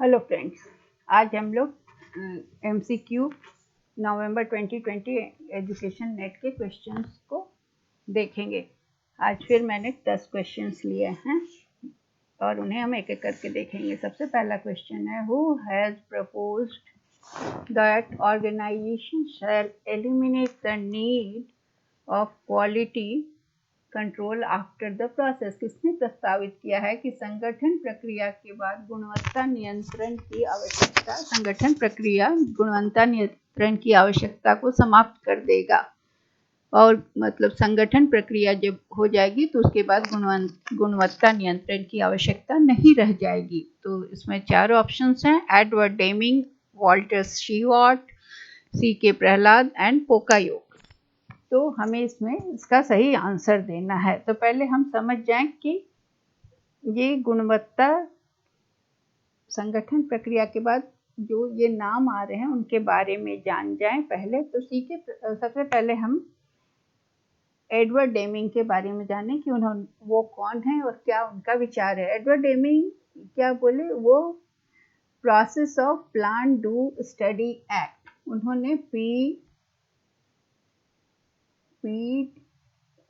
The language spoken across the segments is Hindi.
हेलो फ्रेंड्स, आज हम लोग MCQ नवंबर 2020 एजुकेशन नेट के क्वेश्चंस को देखेंगे। आज फिर मैंने 10 क्वेश्चंस लिए हैं और उन्हें हम एक एक करके देखेंगे। सबसे पहला क्वेश्चन है, who has proposed that organisation shall eliminate the need of quality control after the process. किसने प्रस्तावित किया है कि संगठन प्रक्रिया के बाद गुणवत्ता नियंत्रण की आवश्यकता को समाप्त कर देगा। और मतलब संगठन प्रक्रिया जब हो जाएगी तो उसके बाद गुणवत्ता नियंत्रण की आवश्यकता नहीं रह जाएगी। तो इसमें 4 ऑप्शंस हैं, Edward Deming, Walter Stewart, C.K. Prahalad and pokayoke. तो हमें इसमें इसका सही आंसर देना है। तो पहले हम समझ जाएं कि ये गुणवत्ता संगठन प्रक्रिया के बाद जो ये नाम आ रहे हैं उनके बारे में जान जाएं पहले। तो सबसे पहले हम एडवर्ड डेमिंग के बारे में जानें कि वो कौन है और क्या उनका विचार है। एडवर्ड डेमिंग क्या बोले, वो process of plan do study act, उन्होंने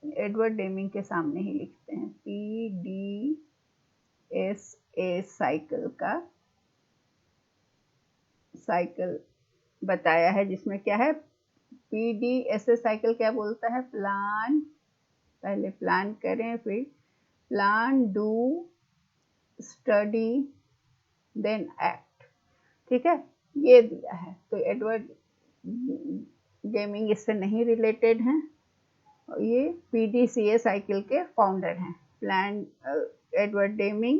एडवर्ड डेमिंग के सामने ही लिखते हैं, PDSA साइकिल बताया है, जिसमें क्या है, PDSA साइकिल क्या बोलता है, पहले प्लान करें, फिर plan do study then act. ठीक है, ये दिया है। तो एडवर्ड डेमिंग इससे नहीं रिलेटेड हैं, ये PDCA साइकिल के फाउंडर हैं। एडवर्ड डेमिंग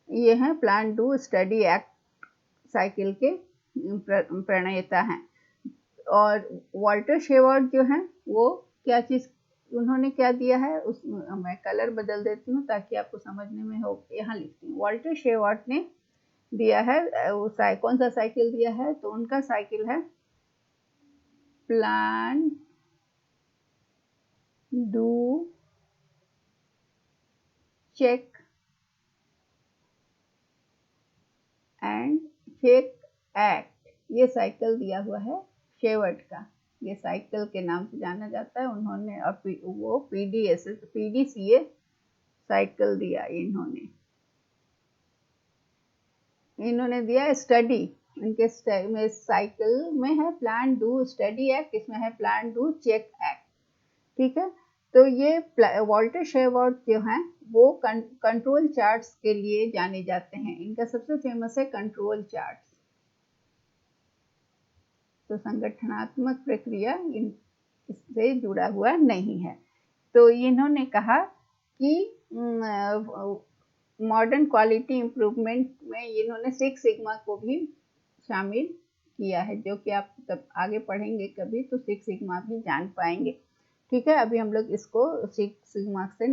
ये हैं plan do study act cycle के प्रणेता हैं। और वॉल्टर शेवर्ट जो हैं वो क्या चीज़, उन्होंने क्या दिया है, मैं कलर बदल देती हूँ ताकि आपको समझने में हो। यहाँ लिखती हूँ, वॉल्टर शेवर्ट ने दिया है वो कौन सा साइकिल दिया है, तो उनका साइकिल है plan do check and check act, ये साइकिल दिया हुआ है शेवर्ट का। ये साइकिल के नाम से जाना जाता है। उन्होंने वो PDCA साइकिल दिया। इन्होंने दिया स्टडी, इनके साइकिल में है प्लान डू स्टडी एक्ट, इसमें है प्लान डू चेक एक्ट। ठीक है, तो ये वॉल्टर शेवर्ट जो हैं वो कंट्रोल चार्ट्स के लिए जाने जाते हैं। इनका सबसे फेमस है कंट्रोल चार्ट्स। तो संगठनात्मक प्रक्रिया इससे जुड़ा हुआ नहीं है। तो इन्होंने कहा कि मॉडर्न क्वालिटी इम्प्रूवमेंट में इन्होंने 6 सिग्मा को भी शामिल किया है, जो कि आप तब आगे पढ़ेंगे कभी तो 6 सिग्मा भी जान पाएंगे। ठीक है, अभी हम लोग इसको 6 सिग्मा से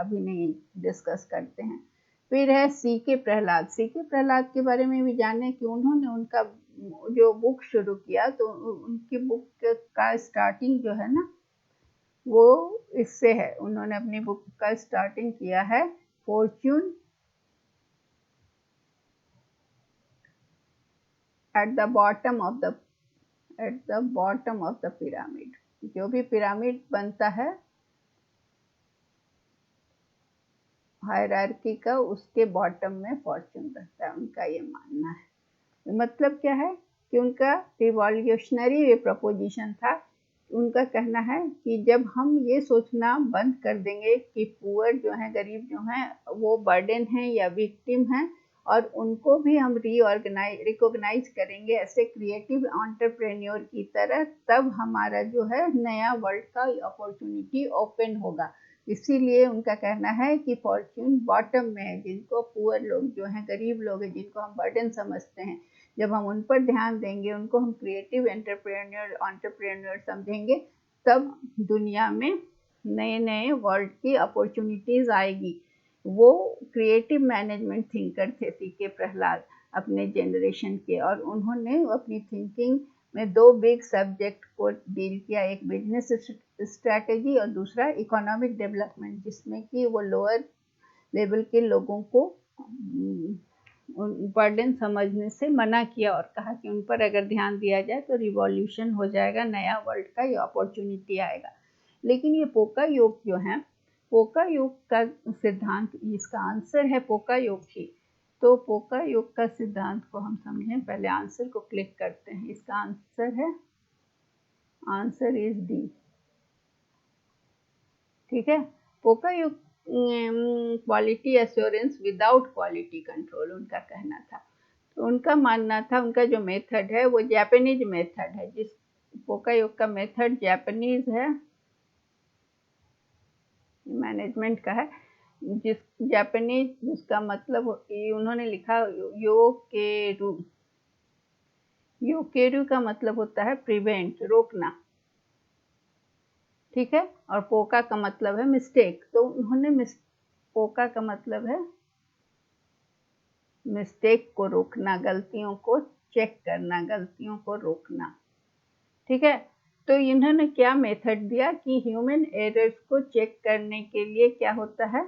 अभी नहीं डिस्कस करते हैं। फिर है C.K. प्रहलाद। C.K. प्रहलाद के बारे में भी जाने कि उन्होंने उनका जो बुक शुरू किया, तो उनकी बुक का स्टार्टिंग जो है ना वो इससे है। उन्होंने अपनी बुक का स्टार्टिंग किया है Fortune at the bottom of the pyramid. जो भी पिरामिड बनता है हायरार्की का, उसके बॉटम में फॉर्च्यून रहता है, उनका ये मानना है। मतलब क्या है कि उनका रिवॉल्यूशनरी प्रपोजिशन था। उनका कहना है कि जब हम ये सोचना बंद कर देंगे कि पुअर जो हैं, गरीब जो हैं, वो बर्डन हैं या विक्टिम हैं, और उनको भी हम रिकॉग्नाइज करेंगे ऐसे क्रिएटिव एंटरप्रेन्योर की तरह, तब हमारा जो है नया वर्ल्ड का अपॉर्चुनिटी ओपन होगा। इसीलिए उनका कहना है कि फॉर्च्यून बॉटम में है, जिनको पुअर लोग जो हैं, गरीब लोग हैं, जिनको हम बर्डन समझते हैं, जब हम उन पर ध्यान देंगे, उनको हम क्रिएटिव एंटरप्रेन्योर समझेंगे, तब दुनिया में नए नए वर्ल्ड की अपॉर्चुनिटीज़ आएगी। वो क्रिएटिव मैनेजमेंट थिंकर थे C.K. प्रहलाद अपने जनरेशन के, और उन्होंने अपनी थिंकिंग में 2 बिग सब्जेक्ट को डील किया, एक बिजनेस स्ट्रैटेजी और दूसरा इकोनॉमिक डेवलपमेंट, जिसमें कि वो लोअर लेवल के लोगों को बर्डन समझने से मना किया और कहा कि उन पर अगर ध्यान दिया जाए तो रिवॉल्यूशन हो जाएगा, नया वर्ल्ड का ये अपॉर्चुनिटी आएगा। लेकिन ये पोका योग जो है, पोका योग का सिद्धांत, इसका आंसर है पोका योग ही। तो पोका योग का सिद्धांत को हम समझें, पहले आंसर को क्लिक करते हैं। इसका आंसर है, आंसर इज डी। ठीक है, पोका योग quality assurance without quality control उनका कहना था। तो उनका मानना था, उनका जो मेथड है वो जापानीज मेथड है। जिस पोका योग का मेथड जापानीज है, मैनेजमेंट का है, जिस जापानीज, जिसका मतलब उन्होंने लिखा योकेरू। योकेरू का मतलब होता है प्रिवेंट, रोकना। ठीक है, और पोका का मतलब है मिस्टेक। तो उन्होंने पोका का मतलब है मिस्टेक को रोकना, गलतियों को चेक करना, गलतियों को रोकना। ठीक है, तो इन्होंने क्या मेथड दिया कि ह्यूमन एरर्स को चेक करने के लिए क्या होता है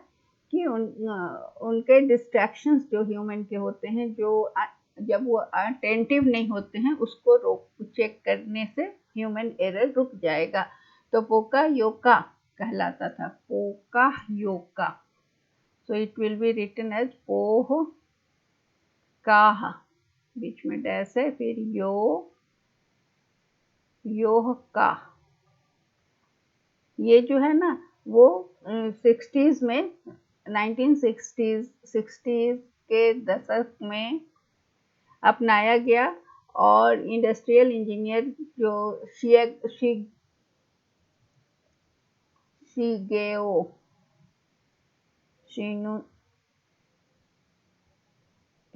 कि उनके डिस्ट्रैक्शंस जो ह्यूमन के होते हैं, जो जब वो अटेंटिव नहीं होते हैं, उसको चेक करने से ह्यूमन एरर रुक जाएगा। तो पोका योका कहलाता था, poka yoke. So it will be written as पोह काह, बीच में डैश है, फिर योह का। ये जो है ना वो 60s में, 1960s के दशक में अपनाया गया। और इंडस्ट्रियल इंजीनियर जो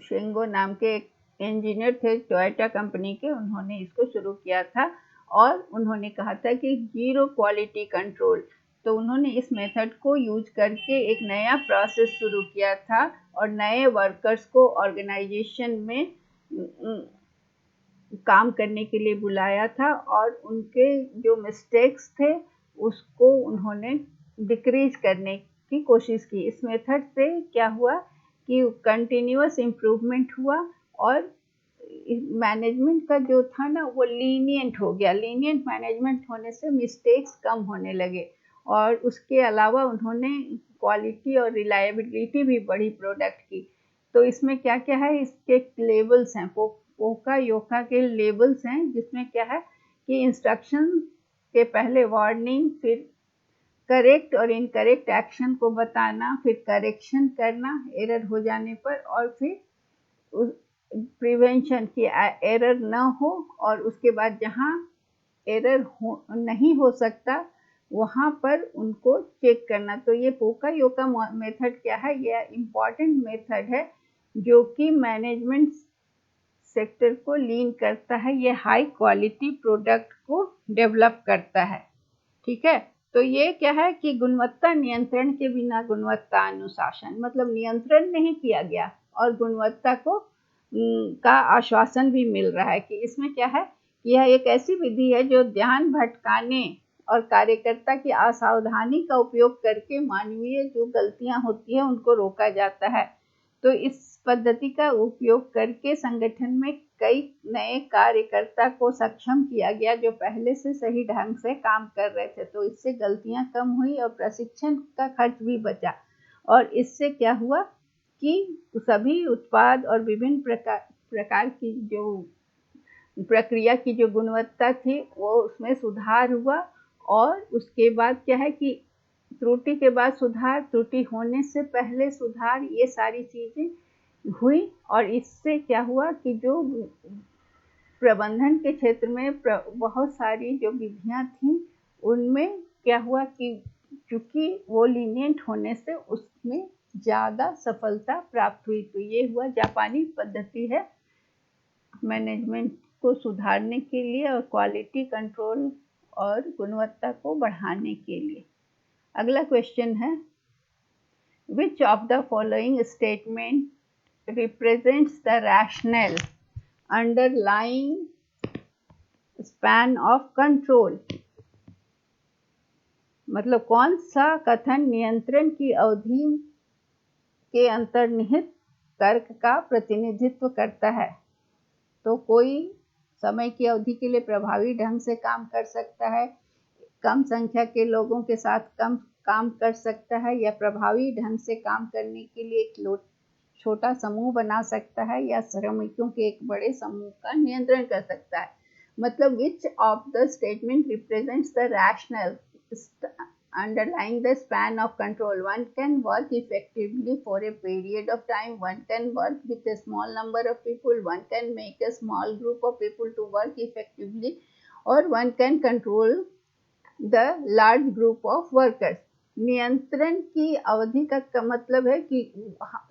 शिंगो नाम के एक इंजीनियर थे टोयोटा कंपनी के, उन्होंने इसको शुरू किया था। और उन्होंने कहा था कि जीरो क्वालिटी कंट्रोल। तो उन्होंने इस मेथड को यूज करके एक नया प्रोसेस शुरू किया था और नए वर्कर्स को ऑर्गेनाइजेशन में काम करने के लिए बुलाया था। और उनके जो मिस्टेक्स थे उसको उन्होंने डिक्रीज करने की कोशिश की। इस मेथड से क्या हुआ कि कंटिन्यूअस इम्प्रूवमेंट हुआ और मैनेजमेंट का जो था ना वो लीनियंट हो गया। लीनियंट मैनेजमेंट होने से मिस्टेक्स कम होने लगे। और उसके अलावा उन्होंने क्वालिटी और रिलायबिलिटी भी बढ़ी प्रोडक्ट की। तो इसमें क्या क्या है, इसके लेबल्स हैं, पोका योका के लेबल्स हैं, जिसमें क्या है कि इंस्ट्रक्शन के पहले वार्निंग, फिर करेक्ट और इनकरेक्ट एक्शन को बताना, फिर करेक्शन करना एरर हो जाने पर, और फिर प्रिवेंशन की एरर ना हो, और उसके बाद जहाँ एरर नहीं हो सकता वहाँ पर उनको चेक करना। तो ये पोका योका मेथड क्या है, ये इम्पॉर्टेंट मेथड है जो कि मैनेजमेंट सेक्टर को लीन करता है। ये हाई क्वालिटी प्रोडक्ट को डेवलप करता है। ठीक है, तो ये क्या है कि गुणवत्ता नियंत्रण के बिना गुणवत्ता अनुशासन, मतलब नियंत्रण नहीं किया गया और गुणवत्ता को का आश्वासन भी मिल रहा है कि इसमें क्या है, यह एक ऐसी विधि है जो ध्यान भटकाने और कार्यकर्ता की असावधानी का उपयोग करके मानवीय जो गलतियां होती है उनको रोका जाता है। तो इस पद्धति का उपयोग करके संगठन में कई नए कार्यकर्ता को सक्षम किया गया जो पहले से सही ढंग से काम कर रहे थे। तो इससे गलतियां कम हुई और प्रशिक्षण का खर्च भी बचा। और इससे क्या हुआ कि सभी उत्पाद और विभिन्न प्रकार की जो प्रक्रिया की जो गुणवत्ता थी वो उसमें सुधार हुआ। और उसके बाद क्या है कि त्रुटि के बाद सुधार, त्रुटि होने से पहले सुधार, ये सारी चीज़ें हुई। और इससे क्या हुआ कि जो प्रबंधन के क्षेत्र में बहुत सारी जो विधियां थीं उनमें क्या हुआ कि चूंकि वो लीनियंट होने से उसमें ज़्यादा सफलता प्राप्त हुई। तो ये हुआ जापानी पद्धति है मैनेजमेंट को सुधारने के लिए और क्वालिटी कंट्रोल और गुणवत्ता को बढ़ाने के लिए। अगला क्वेश्चन है, which of the following statement represents the rational underlying span of control. मतलब कौन सा कथन नियंत्रण की अवधि के अंतर्निहित तर्क का प्रतिनिधित्व करता है। तो कोई समय की अवधि के लिए प्रभावी ढंग से काम कर सकता है, कम संख्या के लोगों के साथ कम काम कर सकता है, या प्रभावी ढंग से काम करने के लिए एक छोटा समूह बना सकता है, या श्रमिकों के एक बड़े समूह का नियंत्रण कर सकता है। मतलब which of the statement represents the rationale underlying the span of control? One can work effectively for a period of time, one can work with a small number of people, one can make a small group of people to work effectively, or one can control the large group of workers. नियंत्रण की अवधि का मतलब है कि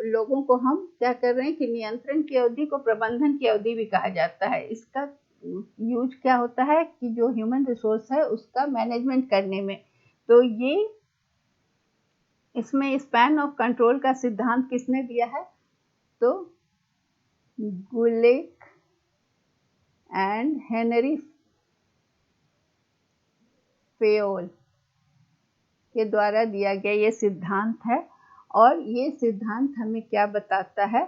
लोगों को हम क्या कर रहे हैं कि नियंत्रण की अवधि को प्रबंधन की अवधि भी कहा जाता है। इसका यूज क्या होता है कि जो ह्यूमन रिसोर्स है उसका मैनेजमेंट करने में। तो ये इसमें स्पैन ऑफ कंट्रोल का सिद्धांत किसने दिया है? तो गुलेक एंड हेनरी फेयोल के द्वारा दिया गया ये सिद्धांत है। और ये सिद्धांत हमें क्या बताता है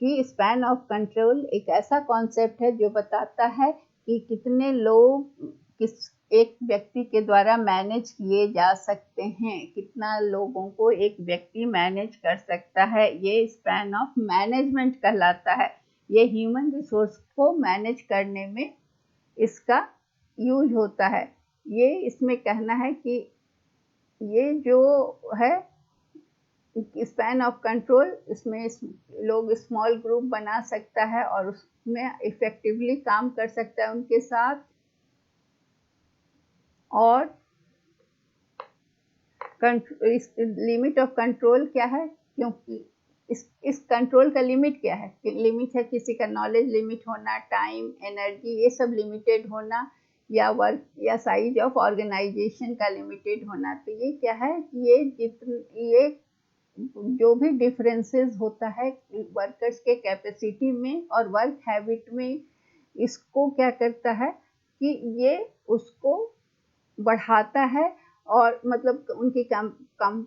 कि स्पैन ऑफ कंट्रोल एक ऐसा कॉन्सेप्ट है जो बताता है कि कितने लोग किस एक व्यक्ति के द्वारा मैनेज किए जा सकते हैं, कितना लोगों को एक व्यक्ति मैनेज कर सकता है। ये स्पैन ऑफ मैनेजमेंट कहलाता है। ये ह्यूमन रिसोर्स को मैनेज करने में इसका यूज होता है। ये इसमें कहना है कि ये जो है स्पैन ऑफ कंट्रोल, इसमें लोग स्मॉल ग्रुप बना सकता है और उसमें इफेक्टिवली काम कर सकता है उनके साथ। और लिमिट ऑफ कंट्रोल क्या है? क्योंकि इस कंट्रोल का लिमिट क्या है? लिमिट है किसी का नॉलेज लिमिट होना, टाइम, एनर्जी, ये सब लिमिटेड होना, या वर्क या साइज ऑफ ऑर्गेनाइजेशन का लिमिटेड होना। तो ये क्या है? ये जो भी डिफरेंसेस होता है वर्कर्स के कैपेसिटी में और वर्क हैबिट में, इसको क्या करता है कि ये उसको बढ़ाता है और मतलब उनकी कम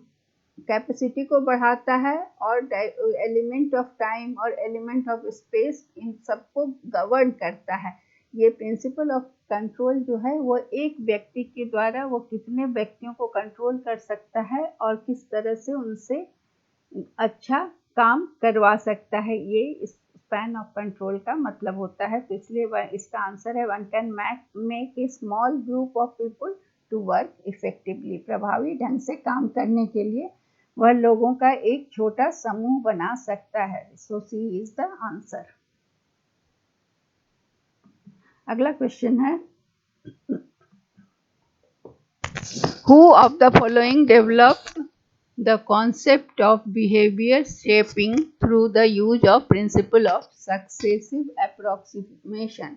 कैपेसिटी को बढ़ाता है और एलिमेंट ऑफ टाइम और एलिमेंट ऑफ स्पेस इन सबको गवर्न करता है। ये प्रिंसिपल ऑफ कंट्रोल जो है वो एक व्यक्ति के द्वारा वो कितने व्यक्तियों को कंट्रोल कर सकता है और किस तरह से उनसे अच्छा काम करवा सकता है, ये स्पैन ऑफ कंट्रोल का मतलब होता है। तो इसलिए इसका आंसर है one can make a small group of people to work effectively. प्रभावी ढंग से काम करने के लिए वह लोगों का एक छोटा समूह बना सकता है। सो सी इज द आंसर। अगला क्वेश्चन है, who of the following developed the concept of behavior shaping through the use of principle of successive approximation?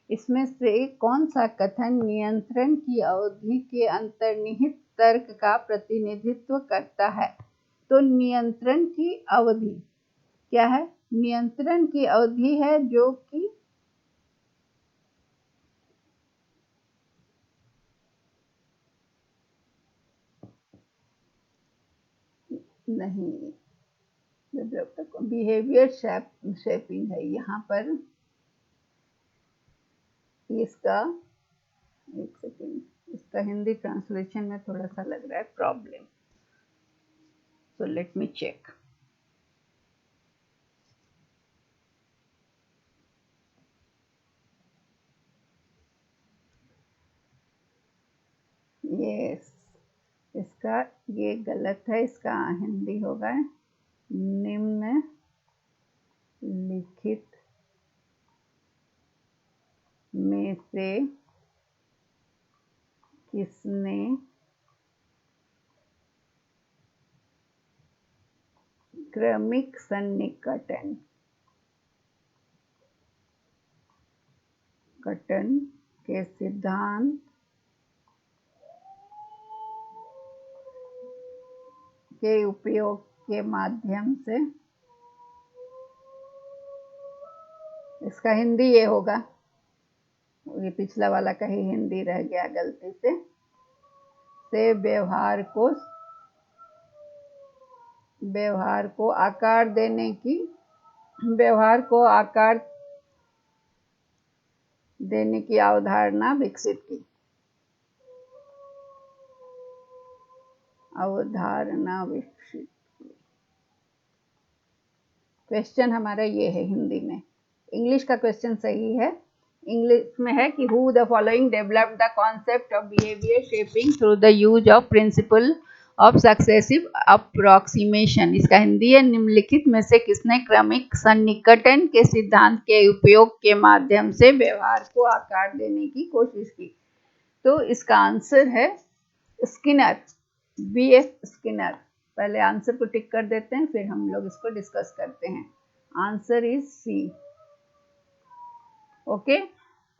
इसमें से कौन सा कथन नियंत्रण की अवधि के अंतर्निहित तर्क का प्रतिनिधित्व करता है? तो नियंत्रण की अवधि क्या है? नियंत्रण की अवधि है जो कि नहीं, बिहेवियर शेपिंग है यहाँ पर। इसका एक सेकेंड, इसका हिंदी ट्रांसलेशन में थोड़ा सा लग रहा है problem, so let me check. Yes, इसका ये गलत है, इसका हिंदी होगा निम्न लिखित में से किसने क्रमिक सन्निकटन के सिद्धांत के उपयोग के माध्यम से, इसका हिंदी ये होगा, ये पिछला वाला कहीं हिंदी रह गया गलती से व्यवहार को व्यवहार को आकार देने की व्यवहार को आकार देने की अवधारणा विकसित की। अवधारणा विकसित। क्वेश्चन हमारा ये है हिंदी में। इंग्लिश का क्वेश्चन सही है। इंग्लिश में है कि who the following developed the concept of behaviour shaping through the use of principle of successive approximation. इसका हिंदी है, निम्नलिखित में से किसने क्रमिक सन्निकटन के सिद्धांत के उपयोग के माध्यम से व्यवहार को आकार देने की कोशिश की। तो इसका आंसर है स्किनर, BF स्किनर। पहले आंसर को टिक कर देते हैं, फिर हम लोग इसको डिस्कस करते हैं। Answer is C. ओके,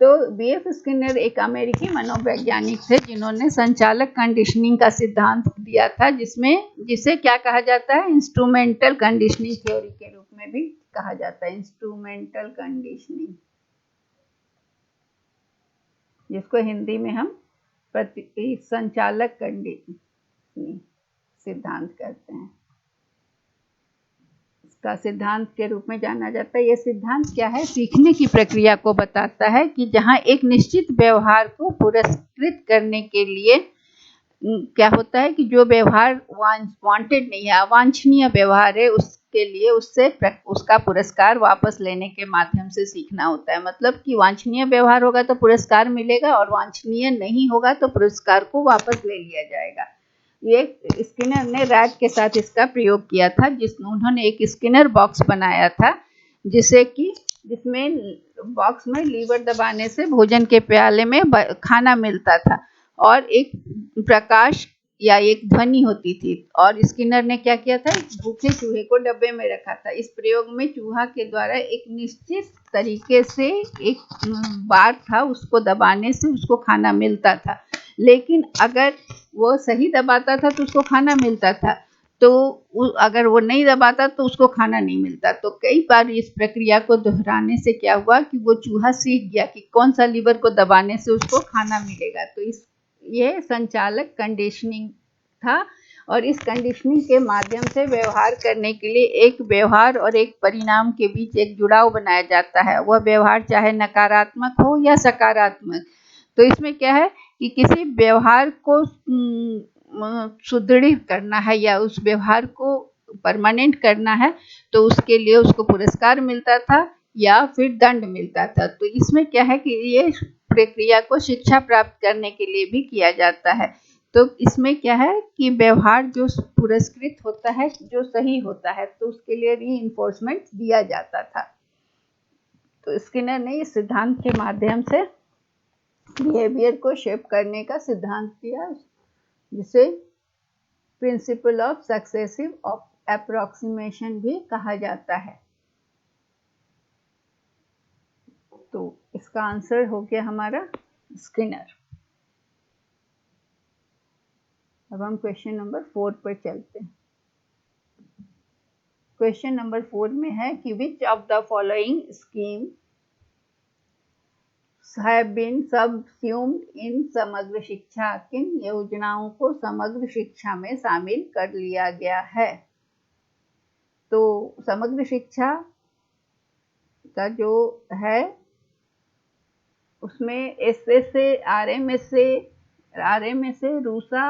तो BF स्किनर एक अमेरिकी मनोवैज्ञानिक थे जिन्होंने संचालक कंडीशनिंग का सिद्धांत दिया था, जिसे क्या कहा जाता है, इंस्ट्रूमेंटल कंडीशनिंग थ्योरी के रूप में भी कहा जाता है। इंस्ट्रूमेंटल कंडीशनिंग, जिसको हिंदी में हम संचालक कंडीशनिंग सिद्धांत कहते हैं, इसका सिद्धांत के रूप में जाना जाता है। यह सिद्धांत क्या है, सीखने की प्रक्रिया को बताता है कि जहां एक निश्चित व्यवहार को पुरस्कृत करने के लिए क्या होता है कि जो व्यवहार वांटेड नहीं है, अवांछनीय व्यवहार है, उसके लिए उसका पुरस्कार वापस लेने के माध्यम से सीखना होता है। मतलब कि वांछनीय व्यवहार होगा तो पुरस्कार मिलेगा और वांछनीय नहीं होगा तो पुरस्कार को वापस ले लिया जाएगा। ये स्किनर ने रैट के साथ इसका प्रयोग किया था, उन्होंने एक स्किनर बॉक्स बनाया था जिसमें बॉक्स में लीवर दबाने से भोजन के प्याले में खाना मिलता था और एक प्रकाश या एक ध्वनि होती थी। और स्किनर ने क्या किया था, भूखे चूहे को डब्बे में रखा था। इस प्रयोग में चूहा के द्वारा एक निश्चित तरीके से एक बार था, उसको दबाने से उसको खाना मिलता था, लेकिन अगर वो सही दबाता था तो उसको खाना मिलता था, तो अगर वो नहीं दबाता तो उसको खाना नहीं मिलता। तो कई बार इस प्रक्रिया को दोहराने से क्या हुआ कि वो चूहा सीख गया कि कौन सा लीवर को दबाने से उसको खाना मिलेगा। तो ये संचालक कंडीशनिंग था और इस कंडीशनिंग के माध्यम से व्यवहार करने के लिए एक व्यवहार और एक परिणाम के बीच एक जुड़ाव बनाया जाता है। वह व्यवहार चाहे नकारात्मक हो या सकारात्मक। तो इसमें क्या है कि किसी व्यवहार को सुदृढ़ करना है या उस व्यवहार को परमानेंट करना है, तो उसके लिए उसको पुरस्कार मिलता था या फिर दंड मिलता था। तो इसमें क्या है कि ये प्रक्रिया को शिक्षा प्राप्त करने के लिए भी किया जाता है। तो इसमें क्या है कि व्यवहार जो पुरस्कृत होता है, जो सही होता है, तो उसके लिए रीइंफोर्समेंट दिया जाता था। तो स्किनर ने इस सिद्धांत के माध्यम से बिहेवियर को शेप करने का सिद्धांत दिया, जिसे प्रिंसिपल ऑफ सक्सेसिव अप्रोक्सीमेशन भी कहा जाता है। तो इसका आंसर हो गया हमारा स्किनर। अब हम क्वेश्चन नंबर 4 पर चलते हैं। क्वेश्चन नंबर 4 में है कि which of the following scheme have been subsumed in समग्र शिक्षा। किन योजनाओं को समग्र शिक्षा में शामिल कर लिया गया है। तो समग्र शिक्षा का जो है उसमें SSA, RMSA, RUSA,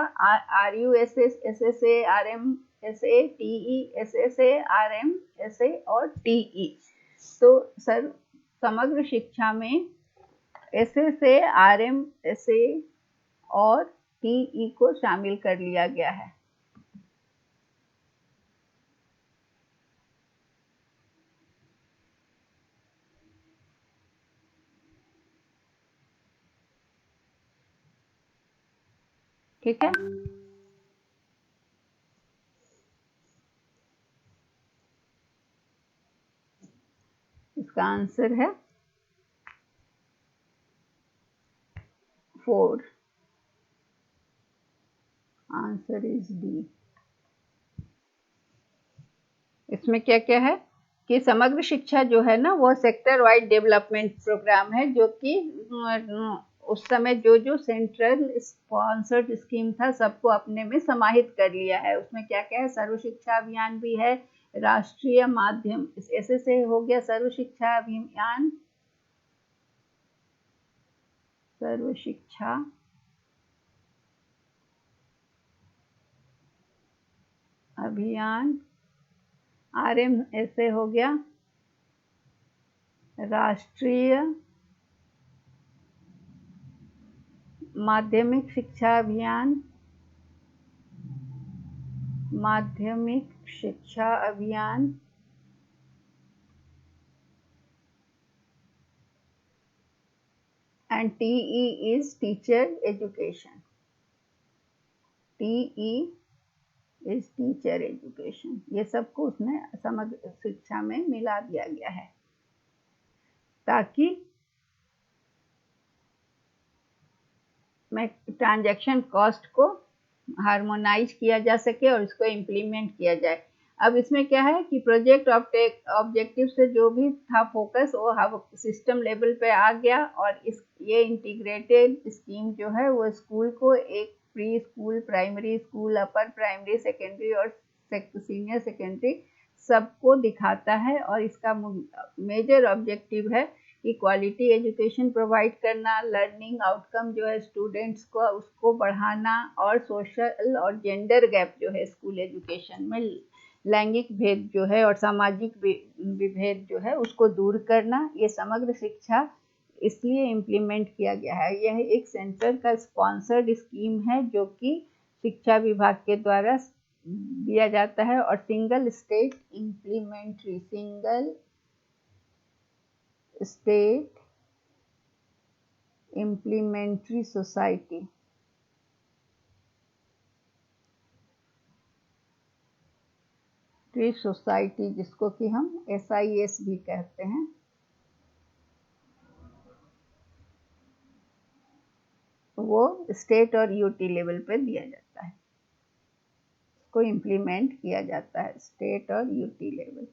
RUSS, SSA, RMSA, TE, SSA, RMSA और TE। तो सर समग्र शिक्षा में SSA, RMSA और TE को शामिल कर लिया गया है। ठीक है, इसका आंसर है 4। Answer is D. इसमें क्या क्या है कि समग्र शिक्षा जो है ना, वो सेक्टर वाइड डेवलपमेंट प्रोग्राम है, जो कि उस समय जो जो सेंट्रल स्पॉन्सर्ड स्कीम था सबको अपने में समाहित कर लिया है। उसमें क्या क्या है, सर्व शिक्षा अभियान भी है, राष्ट्रीय माध्यम, ऐसे से हो गया सर्व शिक्षा अभियान, सर्व शिक्षा अभियान, RM ऐसे हो गया राष्ट्रीय माध्यमिक शिक्षा अभियान, माध्यमिक शिक्षा अभियान, and TE is teacher education. TE is teacher education. ये सबको उसने समग्र शिक्षा में मिला दिया गया है ताकि ट्रांजैक्शन कॉस्ट को हार्मोनाइज किया जा सके और इसको इम्प्लीमेंट किया जाए। अब इसमें क्या है कि प्रोजेक्ट ऑब्जेक्टिव से जो भी था फोकस वो सिस्टम लेवल पे आ गया और ये इंटीग्रेटेड स्कीम जो है वो स्कूल को एक pre school, primary school, upper primary, secondary और सीनियर सेकेंडरी सबको दिखाता है और इसका मेजर ऑब्जेक्टिव है कि क्वालिटी एजुकेशन प्रोवाइड करना, लर्निंग आउटकम जो है स्टूडेंट्स को उसको बढ़ाना और सोशल और जेंडर गैप जो है स्कूल एजुकेशन में, लैंगिक भेद जो है और सामाजिक विभेद जो है उसको दूर करना। ये समग्र शिक्षा इसलिए इम्प्लीमेंट किया गया है। यह एक सेंटर का स्पॉन्सर्ड स्कीम है जो कि शिक्षा विभाग के द्वारा दिया जाता है और सिंगल स्टेट इम्प्लीमेंट्री सोसाइटी जिसको कि हम SIS भी कहते हैं, वो स्टेट और UT लेवल पे दिया जाता है, इसको इम्प्लीमेंट किया जाता है स्टेट और UT लेवल।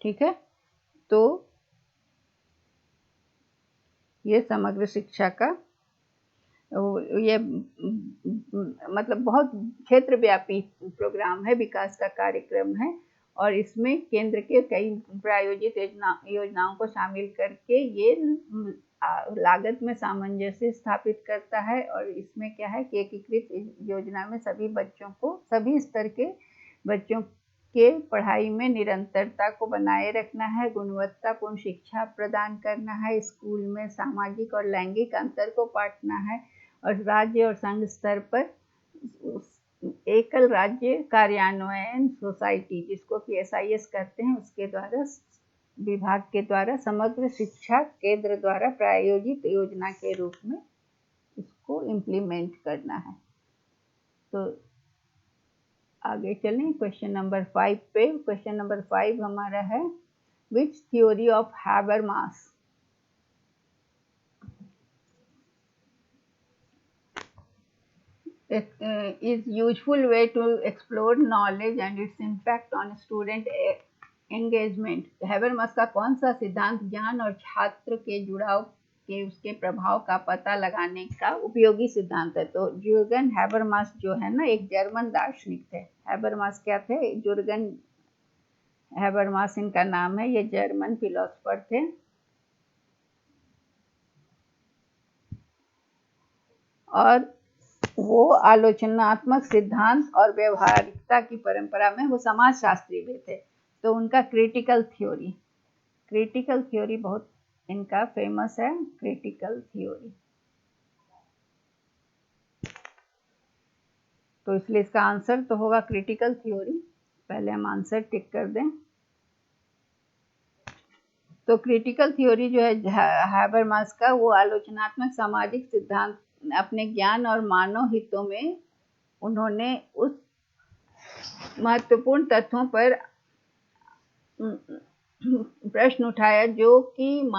ठीक है, तो ये समग्र शिक्षा का ये मतलब बहुत क्षेत्रव्यापी प्रोग्राम है, विकास का कार्यक्रम है और इसमें केंद्र के कई प्रायोजित योजनाओं को शामिल करके ये लागत में सामंजस्य स्थापित करता है और इसमें क्या है कि एकीकृत योजना में सभी स्तर के बच्चों के पढ़ाई में निरंतरता को बनाए रखना है, गुणवत्तापूर्ण शिक्षा प्रदान करना है, स्कूल में सामाजिक और लैंगिक अंतर को पाटना है और राज्य और संघ स्तर पर एकल राज्य कार्यान्वयन सोसाइटी जिसको कि SIS कहते हैं उसके द्वारा विभाग के द्वारा समग्र शिक्षा केंद्र द्वारा प्रायोजित योजना के रूप में इसको इम्प्लीमेंट करना है। तो आगे चलें क्वेश्चन नंबर 5 पे। क्वेश्चन नंबर 5 हमारा है विच theory of Habermas is useful way to explore knowledge and its impact on student engagement। Habermas का कौन सा सिद्धांत ज्ञान और छात्र के जुड़ाव के उसके प्रभाव का पता लगाने का उपयोगी सिद्धांत है। तो जुर्गन हैबरमास जो है ना एक जर्मन दार्शनिक थे। हैबरमास क्या थे? जुर्गन हैबरमास इनका नाम है, ये जर्मन फिलोसोफर थे और वो आलोचनात्मक सिद्धांत और व्यवहारिकता की परंपरा में वो समाजशास्त्री भी थे। तो उनका क्रिटिकल थ्योरी बहुत इनका फेमस है, क्रिटिकल थ्योरी। तो इसलिए इसका आंसर तो होगा क्रिटिकल थ्योरी। पहले हम आंसर टिक कर दें। तो क्रिटिकल थ्योरी जो है हैबरमास का, वो आलोचनात्मक सामाजिक सिद्धांत अपने ज्ञान और मानव हितों में उन्होंने उस महत्वपूर्ण तथ्यों पर प्रश्न उठाया जो कि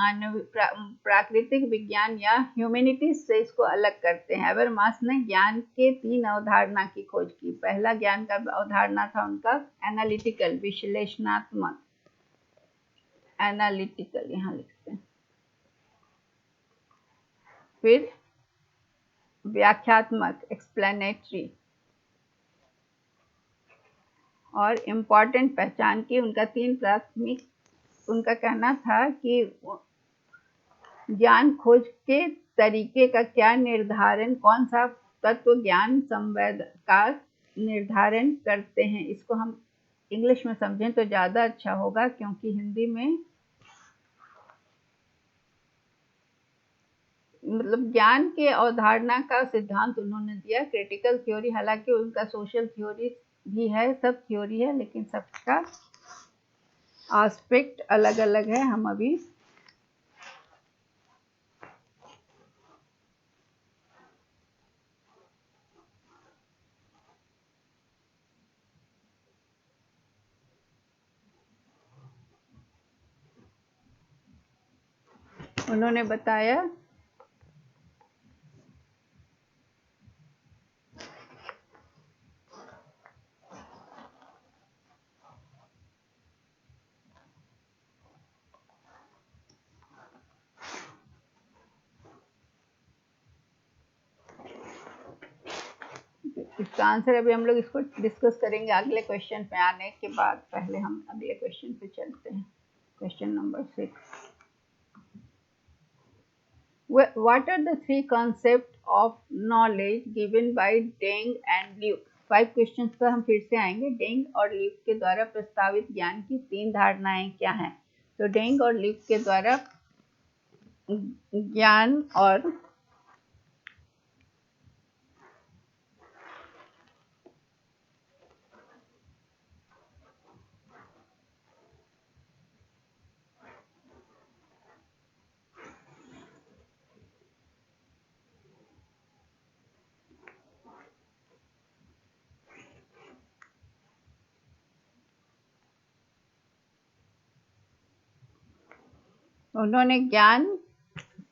प्राकृतिक विज्ञान या ह्यूमैनिटीज से इसको अलग करते हैं। हैबरमास ने ज्ञान के 3 अवधारणा की खोज की। पहला ज्ञान का अवधारणा था उनका एनालिटिकल, विश्लेषणात्मक। एनालिटिकल यहाँ लिखते हैं। फिर व्याख्यात्मक एक्सप्लेनेटरी और इम्पॉर्टेंट पहचान की उनका 3 प्राथमिक उनका कहना था कि ज्ञान खोज के तरीके का क्या निर्धारण, कौन सा तत्व ज्ञान संवेद का निर्धारण करते हैं। इसको हम इंग्लिश में समझें तो ज़्यादा अच्छा होगा, क्योंकि हिंदी में मतलब ज्ञान के अवधारणा का सिद्धांत उन्होंने दिया क्रिटिकल थ्योरी। हालांकि उनका सोशल थ्योरी भी है, सब थ्योरी है, लेकिन सबका एस्पेक्ट अलग अलग है। हम अभी उन्होंने बताया इसका आंसर अभी हम लोग इसको डिस्कस करेंगे अगले क्वेश्चन पे आने के बाद। पहले हम अगले क्वेश्चन पे चलते हैं। Question number 6, what are the 3 concepts of knowledge given by Deng and Luke? 5 questions पर हम फिर से आएंगे। डेंग और ल्यूक के द्वारा प्रस्तावित ज्ञान की 3 धारणाएं क्या हैं। तो डेंग और ल्यूक के द्वारा ज्ञान और उन्होंने ज्ञान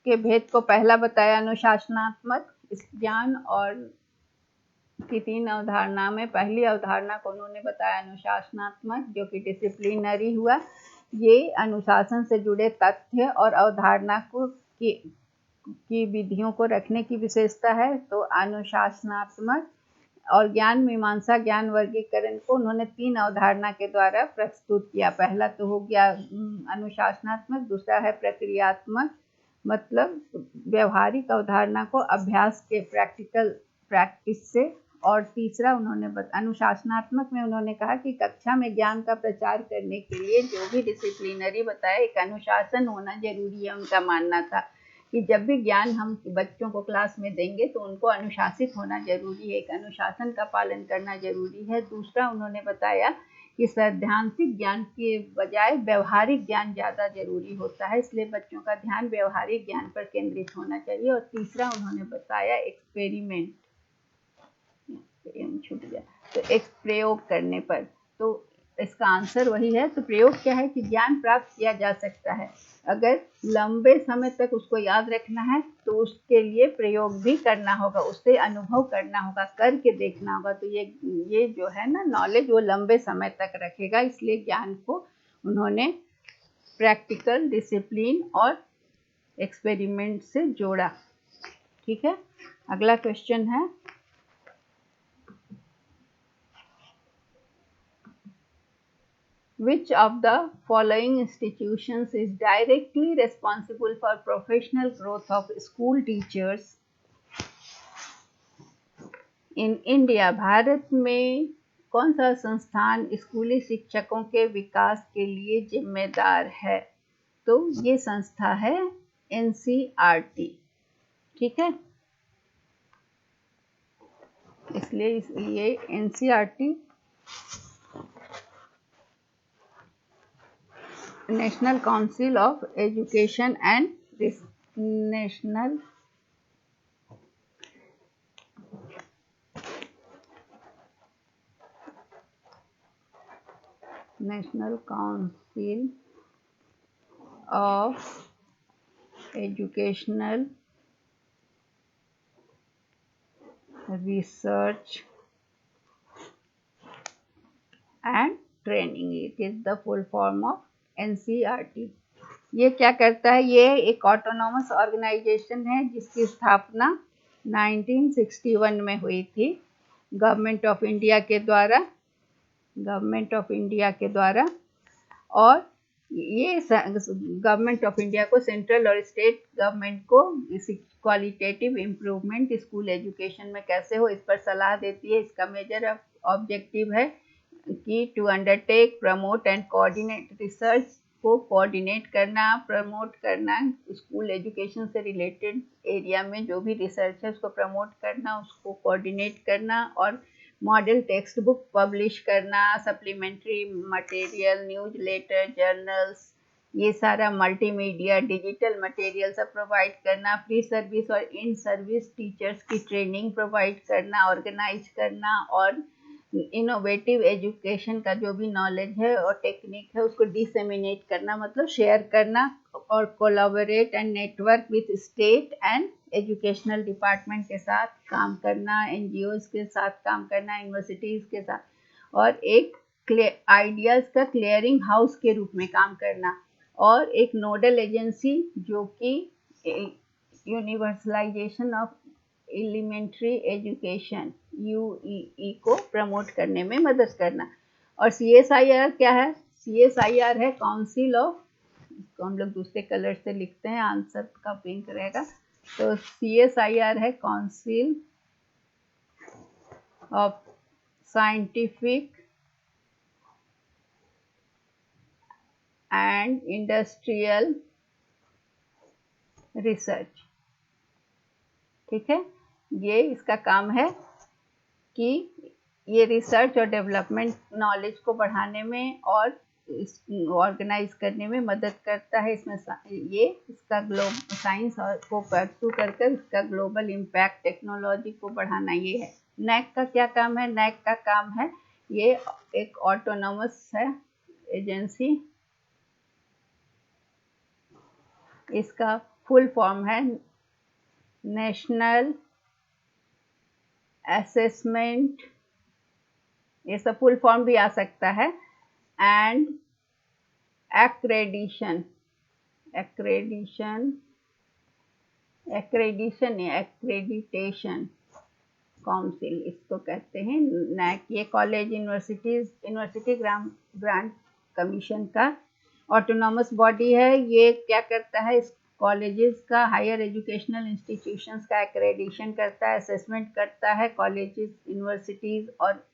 के भेद को पहला बताया अनुशासनात्मक। इस ज्ञान और की 3 अवधारणा में पहली अवधारणा को उन्होंने बताया अनुशासनात्मक, जो कि डिसिप्लिनरी हुआ। ये अनुशासन से जुड़े तथ्य और अवधारणा की विधियों को रखने की विशेषता है। तो अनुशासनात्मक और ज्ञान मीमांसा ज्ञान वर्गीकरण को उन्होंने 3 अवधारणा के द्वारा प्रस्तुत किया। पहला तो हो गया अनुशासनात्मक, दूसरा है प्रक्रियात्मक, मतलब व्यवहारिक अवधारणा को अभ्यास के प्रैक्टिस से, और तीसरा उन्होंने अनुशासनात्मक में उन्होंने कहा कि कक्षा में ज्ञान का प्रचार करने के लिए जो भी डिसिप्लिनरी बताया, एक अनुशासन होना जरूरी है। उनका मानना था कि जब भी ज्ञान हम बच्चों को क्लास में देंगे तो उनको अनुशासित होना जरूरी है, एक अनुशासन का पालन करना जरूरी है। दूसरा उन्होंने बताया कि सैद्धांतिक ज्ञान के बजाय व्यवहारिक ज्ञान ज़्यादा जरूरी होता है, इसलिए बच्चों का ध्यान व्यवहारिक ज्ञान पर केंद्रित होना चाहिए। और तीसरा उन्होंने बताया एक्सपेरिमेंट, छूट गया, तो एक प्रयोग करने पर। तो इसका आंसर वही है। तो प्रयोग क्या है कि ज्ञान प्राप्त किया जा सकता है, अगर लंबे समय तक उसको याद रखना है तो उसके लिए प्रयोग भी करना होगा, उससे अनुभव करना होगा, करके देखना होगा। तो ये जो है ना नॉलेज, वो लंबे समय तक रखेगा। इसलिए ज्ञान को उन्होंने प्रैक्टिकल, डिसिप्लिन और एक्सपेरिमेंट से जोड़ा। ठीक है, अगला क्वेश्चन है, which of the following institutions is directly responsible for professional growth of school teachers in India? Bharat में कौन सा संस्थान स्कूली शिक्षकों के विकास के लिए जिम्मेदार है? तो ये संस्था है NCERT। ठीक है, इसलिए ये NCERT national council of education and national council of educational research and training. It is the full form of NCERT। ये क्या करता है? ये एक ऑटोनॉमस ऑर्गेनाइजेशन है जिसकी स्थापना 1961 में हुई थी गवर्नमेंट ऑफ इंडिया के द्वारा। और ये गवर्नमेंट ऑफ इंडिया को, सेंट्रल और स्टेट गवर्नमेंट को क्वालिटेटिव इम्प्रूवमेंट स्कूल एजुकेशन में कैसे हो इस पर सलाह देती है। इसका मेजर ऑब्जेक्टिव है कि to undertake, promote and coordinate research को कोऑर्डिनेट करना, प्रमोट करना, स्कूल एजुकेशन से रिलेटेड एरिया में जो भी रिसर्च है उसको प्रमोट करना, उसको कोऑर्डिनेट करना, और मॉडल टेक्स्ट बुक पब्लिश करना, supplementary material, newsletter, journals, ये सारा मल्टीमीडिया, डिजिटल मटेरियल सब प्रोवाइड करना, फ्री सर्विस और इन सर्विस टीचर्स की ट्रेनिंग प्रोवाइड करना, ऑर्गेनाइज करना, और इनोवेटिव एजुकेशन का जो भी नॉलेज है और टेक्निक है उसको डिसेमिनेट करना, मतलब शेयर करना, और collaborate and network with state and educational department के साथ काम करना, NGOs के साथ काम करना, यूनिवर्सिटीज़ के साथ, और एक आइडियाज़ का क्लियरिंग हाउस के रूप में काम करना, और एक नोडल एजेंसी जो कि universalisation of elementary education UEE को प्रमोट करने में मदद करना। और CSIR क्या है? CSIR है काउंसिल ऑफ, इसको हम लोग दूसरे कलर से लिखते हैं, आंसर का पिंक रहेगा, तो CSIR है council of scientific and industrial research. ठीक है, ये इसका काम है कि ये रिसर्च और डेवलपमेंट नॉलेज को बढ़ाने में और ऑर्गेनाइज करने में मदद करता है। इसमें ये इसका साइंस को परस्यू कर इसका ग्लोबल इम्पैक्ट, टेक्नोलॉजी को बढ़ाना ये है। NAAC का क्या काम है? NAAC का काम है, ये एक ऑटोनॉमस है एजेंसी, इसका फुल फॉर्म है नेशनल असेसमेंट, ये सब फुल फॉर्म भी आ सकता है, एंड एक्रेडिशन काउंसिल इसको कहते हैं। NAAC ये कॉलेज, यूनिवर्सिटी ग्रांट कमीशन का ऑटोनॉमस बॉडी है। ये क्या करता है? इस कॉलेजेस का, हायर एजुकेशनल इंस्टीट्यूशंस का एक्रेडिशन करता है, असेसमेंट करता है कॉलेजेस, यूनिवर्सिटीज़, और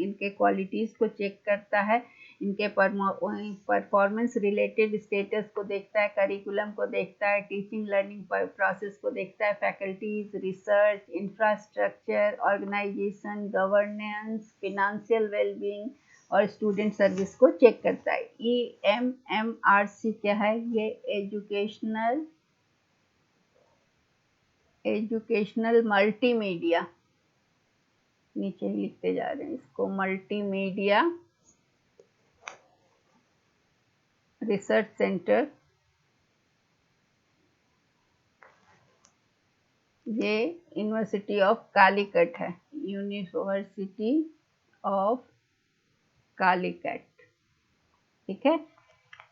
इनके क्वालिटीज़ को चेक करता है, इनके परफॉर्मेंस रिलेटेड स्टेटस को देखता है, करिकुलम को देखता है, टीचिंग लर्निंग प्रोसेस को देखता है, faculties, research, infrastructure, organisation, governance, financial wellbeing और स्टूडेंट सर्विस को चेक करता है। EMMRC क्या है? ये एजुकेशनल मल्टीमीडिया, नीचे ही लिखते जा रहे हैं इसको, मल्टीमीडिया रिसर्च सेंटर। ये यूनिवर्सिटी ऑफ कालीकट है, यूनिवर्सिटी ऑफ कालीकट। ठीक है,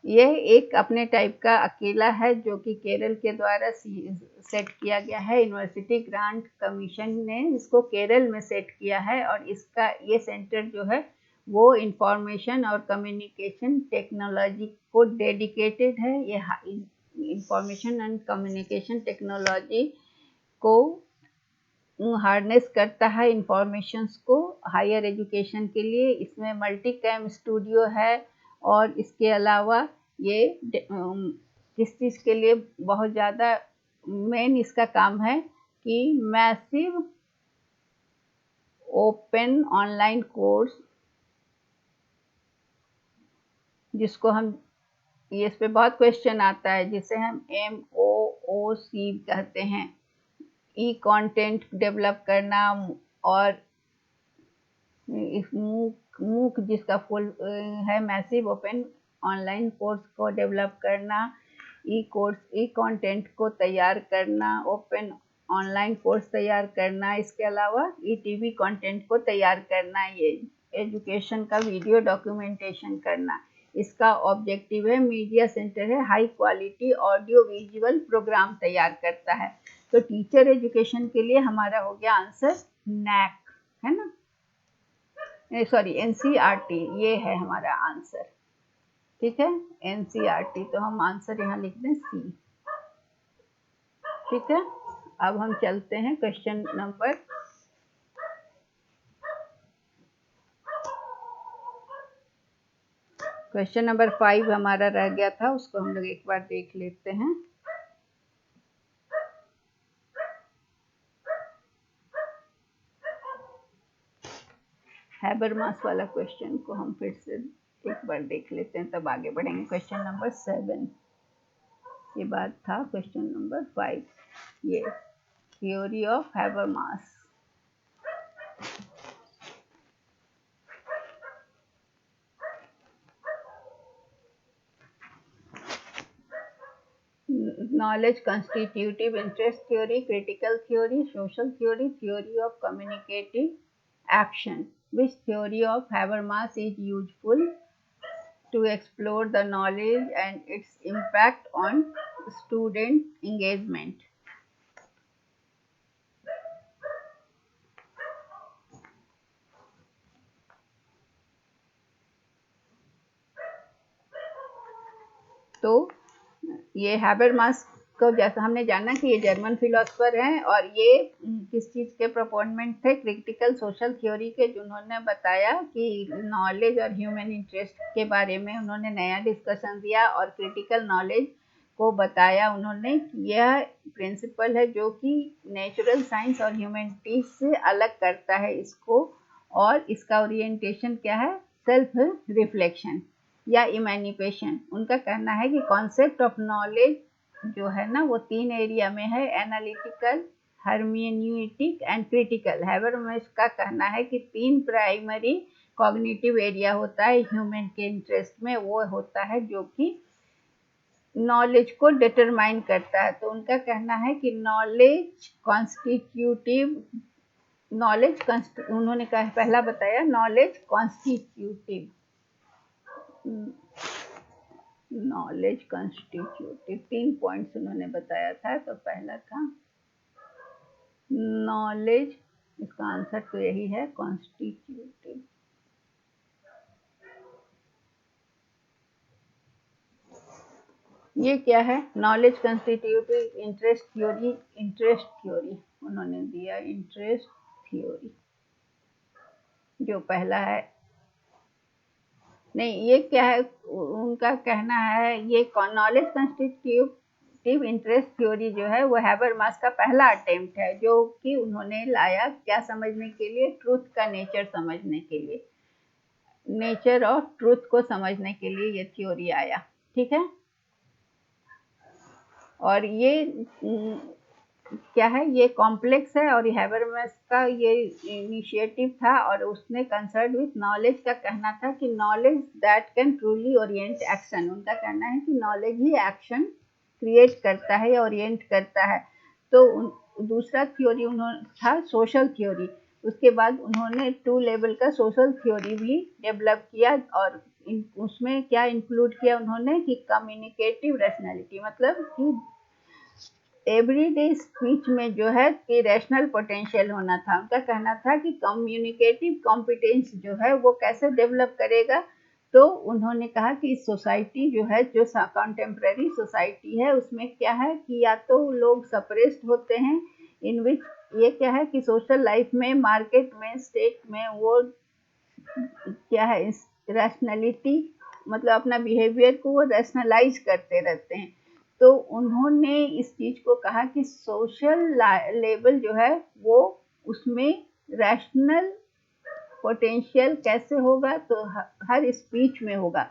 यह एक अपने टाइप का अकेला है जो कि केरल के द्वारा सेट किया गया है। यूनिवर्सिटी ग्रांट कमीशन ने इसको केरल में सेट किया है, और इसका ये सेंटर जो है वो इंफॉर्मेशन और कम्युनिकेशन टेक्नोलॉजी को डेडिकेटेड है। ये इंफॉर्मेशन एंड कम्युनिकेशन टेक्नोलॉजी को हार्नेस करता है, इंफॉर्मेशंस को हायर एजुकेशन के लिए। इसमें मल्टी कैम स्टूडियो है, और इसके अलावा ये किस चीज़ के लिए बहुत ज़्यादा मेन इसका काम है कि मैसिव ओपन ऑनलाइन कोर्स, जिसको हम, ये इस पे बहुत क्वेश्चन आता है, जिसे हम MOOC कहते हैं, कंटेंट डेवलप करना, और मूक जिसका फुल है मैसिव ओपन ऑनलाइन कोर्स को डेवलप करना, कंटेंट को तैयार करना, ओपन ऑनलाइन कोर्स तैयार करना, इसके अलावा ETV कंटेंट को तैयार करना, ये एजुकेशन का वीडियो डॉक्यूमेंटेशन करना, इसका ऑब्जेक्टिव है, मीडिया सेंटर है, high quality audio visual programme तैयार करता है। तो टीचर एजुकेशन के लिए हमारा हो गया आंसर नैक, है ना, सॉरी एनसीईआरटी, ये है हमारा आंसर। ठीक है, एनसीईआरटी, तो हम आंसर यहाँ लिख दें सी। ठीक है, अब हम चलते हैं क्वेश्चन नंबर 5 हमारा रह गया था, उसको हम लोग एक बार देख लेते हैं। हैबरमास वाला क्वेश्चन को हम फिर से एक बार देख लेते हैं, तब आगे बढ़ेंगे। क्वेश्चन नंबर 7 के बाद था क्वेश्चन नंबर 5, ये theory of Habermas. knowledge constitutive interest theory, critical theory, social theory, theory of communicative action. Which theory of Habermas is useful to explore the knowledge and its impact on student engagement? तो ये हैबरमास को जैसा हमने जाना कि ये जर्मन फिलोसफर हैं और ये किस चीज़ के प्रोपोनेंट थे, क्रिटिकल सोशल थ्योरी के, जिन्होंने बताया कि नॉलेज और ह्यूमन इंटरेस्ट के बारे में उन्होंने नया डिस्कशन दिया और क्रिटिकल नॉलेज को बताया उन्होंने कि यह प्रिंसिपल है जो कि नेचुरल साइंस और ह्यूमैनिटीज से अलग करता है इसको, और इसका ओरिएंटेशन क्या है, सेल्फ रिफ्लेक्शन या इमेनिपेशन। उनका कहना है कि कॉन्सेप्ट ऑफ नॉलेज जो है ना वो 3 एरिया में है, एनालिटिकल, हर्मेन्यूटिक एंड क्रिटिकल। हैबरमास का कहना है कि 3 प्राइमरी कॉग्निटिव एरिया होता है ह्यूमन के इंटरेस्ट में, वो होता है जो कि नॉलेज को डिटरमाइन करता है। तो उनका कहना है कि नॉलेज कॉन्स्टिट्यूटिव, उन्होंने कहा पहला बताया knowledge constitutive, knowledge constitutive 3 points उन्होंने बताया था। तो पहला था नॉलेज, इसका आंसर तो यही है कॉन्स्टिट्यूटिव। ये क्या है, knowledge constitutive interest theory, interest theory उन्होंने दिया, इंटरेस्ट थ्योरी जो पहला है। नहीं, ये क्या है, उनका कहना है ये नॉलेज कॉन्स्टिट्यूटिव इंटरेस्ट थ्योरी जो है वो हैबरमास का पहला अटेम्प्ट है, जो कि उन्होंने लाया क्या समझने के लिए, ट्रूथ का नेचर समझने के लिए, नेचर ऑफ ट्रूथ को समझने के लिए ये थ्योरी आया। ठीक है, और ये क्या है, ये कॉम्प्लेक्स है और हैबरमास का ये इनिशिएटिव था और उसने कंसर्न विथ नॉलेज का कहना था कि knowledge that can truly Orient action. उनका कहना है कि नॉलेज ही एक्शन क्रिएट करता है या ओरिएंट करता है। तो दूसरा थ्योरी उन्होंने था सोशल थ्योरी, उसके बाद उन्होंने 2 लेवल का सोशल थ्योरी भी डेवलप किया और उसमें क्या इंक्लूड किया उन्होंने कि कम्युनिकेटिव रैशनैलिटी, मतलब कि एवरीडे स्पीच में जो है कि रैशनल पोटेंशियल होना था। उनका कहना था कि कम्युनिकेटिव कॉम्पिटेंस जो है वो कैसे डेवलप करेगा। तो उन्होंने कहा कि सोसाइटी जो है, जो कंटेम्प्रेरी सोसाइटी है, उसमें क्या है कि या तो लोग सप्रेस्ड होते हैं, इन विच ये क्या है कि सोशल लाइफ में, मार्केट में, स्टेट में वो क्या है, रैशनैलिटी मतलब अपना बिहेवियर को वो रैशनलाइज करते रहते हैं। तो उन्होंने इस चीज को कहा कि सोशल लेवल जो है वो उसमें रैशनल पोटेंशियल कैसे होगा, तो हर स्पीच में होगा।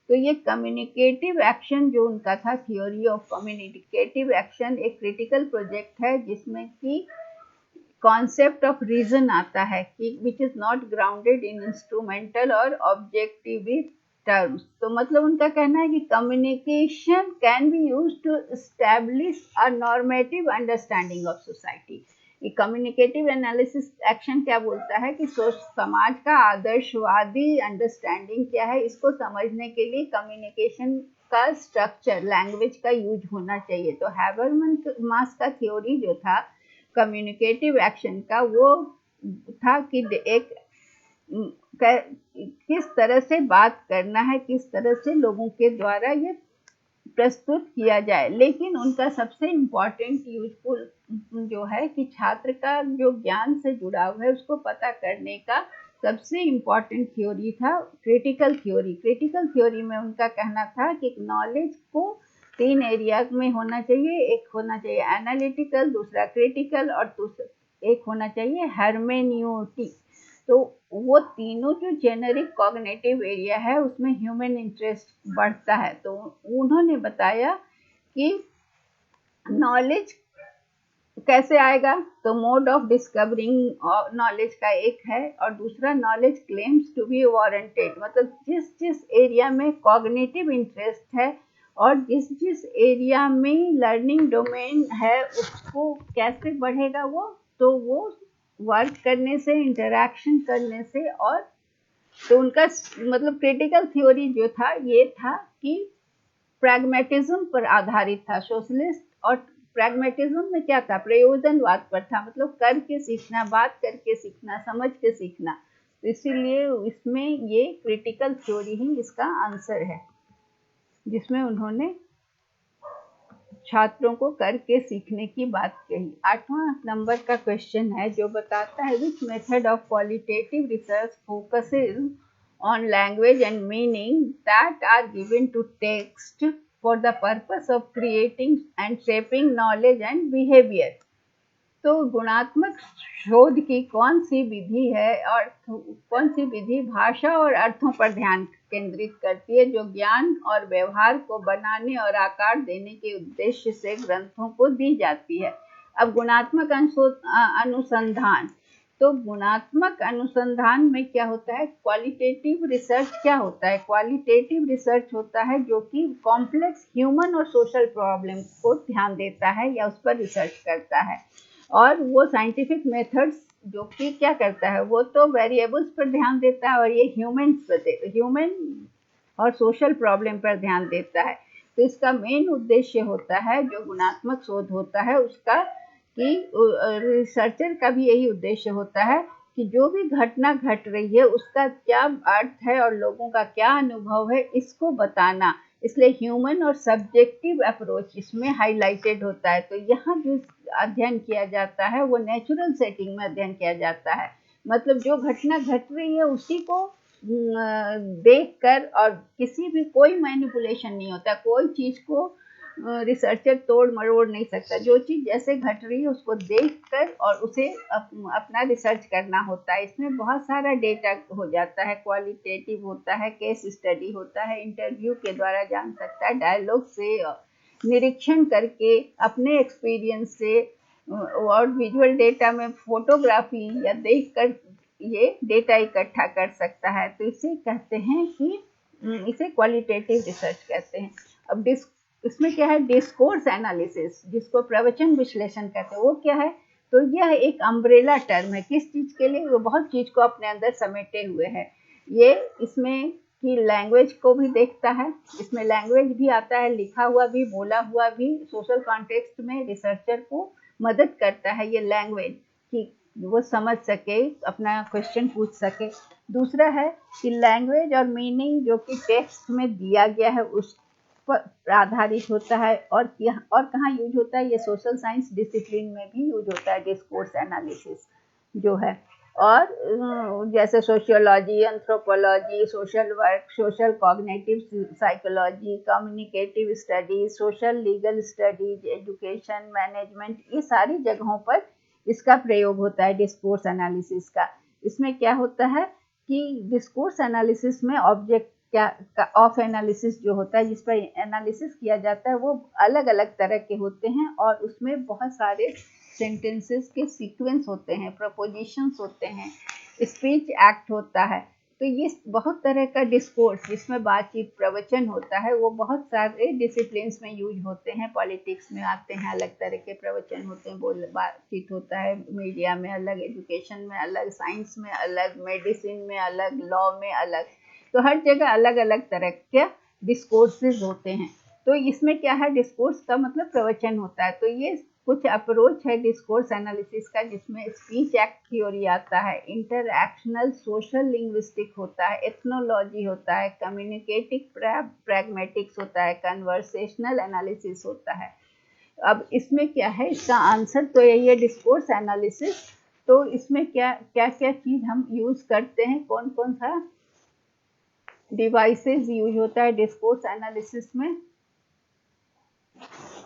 तो ये कम्युनिकेटिव एक्शन जो उनका था, थ्योरी ऑफ कम्युनिकेटिव एक्शन, एक क्रिटिकल प्रोजेक्ट है जिसमें कि कॉन्सेप्ट ऑफ रीजन आता है कि which is not grounded in instrumental और ऑब्जेक्टिव टर्म्स। तो मतलब उनका कहना है कि communication can be used to establish a normative understanding of society. ये कम्युनिकेटिव एनालिसिस एक्शन क्या बोलता है कि समाज का आदर्शवादी अंडरस्टैंडिंग क्या है, इसको समझने के लिए कम्युनिकेशन का स्ट्रक्चर, लैंग्वेज का यूज होना चाहिए। तो हैबरमास का थ्योरी जो था कम्युनिकेटिव एक्शन का, वो था कि एक किस तरह से बात करना है, किस तरह से लोगों के द्वारा ये प्रस्तुत किया जाए। लेकिन उनका सबसे इम्पॉर्टेंट यूजफुल जो है कि छात्र का जो ज्ञान से जुड़ाव है उसको पता करने का सबसे इम्पॉर्टेंट थ्योरी था क्रिटिकल थ्योरी। क्रिटिकल थ्योरी में उनका कहना था कि नॉलेज को 3 एरिया में होना चाहिए। एक होना चाहिए एनालिटिकल, दूसरा क्रिटिकल और दूसरा एक होना चाहिए हर्मेन्यूटिक। तो वो तीनों जो जेनेरिक कॉग्निटिव एरिया है उसमें ह्यूमन इंटरेस्ट बढ़ता है। तो उन्होंने बताया कि नॉलेज कैसे आएगा, तो मोड ऑफ डिस्कवरिंग नॉलेज का एक है, और दूसरा knowledge claims to be warranted, मतलब जिस जिस एरिया में कॉग्निटिव इंटरेस्ट है और जिस जिस एरिया में लर्निंग डोमेन है उसको कैसे बढ़ेगा वो, तो वो वर्क करने से, इंटरैक्शन करने से। और तो उनका मतलब क्रिटिकल थ्योरी जो था ये था कि प्रैग्मेटिज्म पर आधारित था सोशलिस्ट। और प्रैग्मेटिज्म में क्या था, प्रयोजनवाद पर था, मतलब करके सीखना, बात करके सीखना, समझ के सीखना। तो इसीलिए इसमें ये क्रिटिकल थ्योरी ही इसका आंसर है, जिसमें उन्होंने छात्रों को करके सीखने की बात कही। 8वां नंबर का क्वेश्चन है जो बताता है which method of qualitative research focuses on language and meaning that are given to text for the purpose of creating and shaping knowledge and behavior। तो गुणात्मक शोध की कौन सी विधि है और कौन सी विधि भाषा और अर्थों पर ध्यान केंद्रित करती है जो ज्ञान और व्यवहार को बनाने और आकार देने के उद्देश्य से ग्रंथों को दी जाती है। अब गुणात्मक अनुसंधान, तो गुणात्मक अनुसंधान में क्या होता है, क्वालिटेटिव रिसर्च क्या होता है, क्वालिटेटिव रिसर्च होता है जो कि कॉम्प्लेक्स ह्यूमन और सोशल प्रॉब्लम को ध्यान देता है या उस पर रिसर्च करता है। और वो साइंटिफिक मेथड्स जो कि क्या करता है, वो तो वेरिएबल्स पर ध्यान देता है और ये ह्यूमन और सोशल प्रॉब्लम पर ध्यान देता है। तो इसका मेन उद्देश्य होता है जो गुणात्मक शोध होता है उसका, कि रिसर्चर का भी यही उद्देश्य होता है कि जो भी घटना घट रही है उसका क्या अर्थ है और लोगों का क्या अनुभव है इसको बताना। इसलिए ह्यूमन और सब्जेक्टिव अप्रोच इसमें हाईलाइटेड होता है। तो यहाँ जो अध्ययन किया जाता है वो नेचुरल सेटिंग में अध्ययन किया जाता है, मतलब जो घटना घट रही है उसी को देखकर, और किसी भी कोई मैनिपुलेशन नहीं होता, कोई चीज़ को रिसर्चर तोड़ मरोड़ नहीं सकता। जो चीज़ जैसे घट रही है उसको देखकर और उसे अपना रिसर्च करना होता है। इसमें बहुत सारा डेटा हो जाता है, क्वालिटेटिव होता है, केस स्टडी होता है, इंटरव्यू के द्वारा जान सकता है, डायलॉग से, निरीक्षण करके, अपने एक्सपीरियंस से, और विजुअल डेटा में फोटोग्राफी या देखकर ये डेटा इकट्ठा कर सकता है। तो इसे कहते हैं कि इसे क्वालिटेटिव रिसर्च कहते हैं। अब इसमें क्या है, डिस्कोर्स एनालिसिस, जिसको प्रवचन विश्लेषण कहते हैं, वो क्या है, तो यह एक अम्ब्रेला टर्म है किस चीज़ के लिए, वो बहुत चीज़ को अपने अंदर समेटे हुए है। ये इसमें कि लैंग्वेज को भी देखता है, इसमें लैंग्वेज भी आता है, लिखा हुआ भी, बोला हुआ भी। सोशल कॉन्टेक्स्ट में रिसर्चर को मदद करता है ये लैंग्वेज कि वो समझ सके, अपना क्वेश्चन पूछ सके। दूसरा है कि लैंग्वेज और मीनिंग जो कि टेक्स्ट में दिया गया है उस पर आधारित होता है। और कहाँ यूज होता है, ये सोशल साइंस डिसिप्लिन में भी यूज होता है डिस्कोर्स एनालिसिस जो है। और जैसे sociology, anthropology, social work, social cognitive psychology, communicative studies, social legal studies, education, management, ये सारी जगहों पर इसका प्रयोग होता है डिस्कोर्स एनालिसिस का। इसमें क्या होता है कि डिस्कोर्स एनालिसिस में ऑब्जेक्ट क्या ऑफ एनालिसिस जो होता है, जिस पर एनालिसिस किया जाता है, वो अलग अलग तरह के होते हैं और उसमें बहुत सारे सेंटेंसेस के सीक्वेंस होते हैं, प्रपोजिशंस होते हैं, स्पीच एक्ट होता है। तो ये बहुत तरह का डिस्कोर्स जिसमें बातचीत प्रवचन होता है वो बहुत सारे डिसिप्लिन्स में यूज होते हैं। पॉलिटिक्स में आते हैं, अलग तरह के प्रवचन होते हैं, बोल बातचीत होता है। मीडिया में अलग, एजुकेशन में अलग, साइंस में अलग, मेडिसिन में अलग, लॉ में अलग, तो हर जगह अलग अलग तरह के डिस्कोर्सेज होते हैं। तो इसमें क्या है, डिस्कोर्स का मतलब प्रवचन होता है। तो ये कुछ अप्रोच है डिस्कोर्स एनालिसिस का, जिसमें स्पीच एक्ट थ्योरी आता है, इंटरएक्शनल सोशल लिंग्विस्टिक होता है, एथनोलॉजी होता है, कम्युनिकेटिव प्रैग्मेटिक्स होता है, कन्वर्सेशनल एनालिसिस होता है। अब इसमें क्या है, इसका आंसर तो यही है, डिस्कोर्स एनालिसिस। तो इसमें क्या क्या क्या चीज़ हम यूज़ करते हैं, कौन कौन सा डिवाइसेस यूज होता है डिस्कोर्स एनालिसिस में।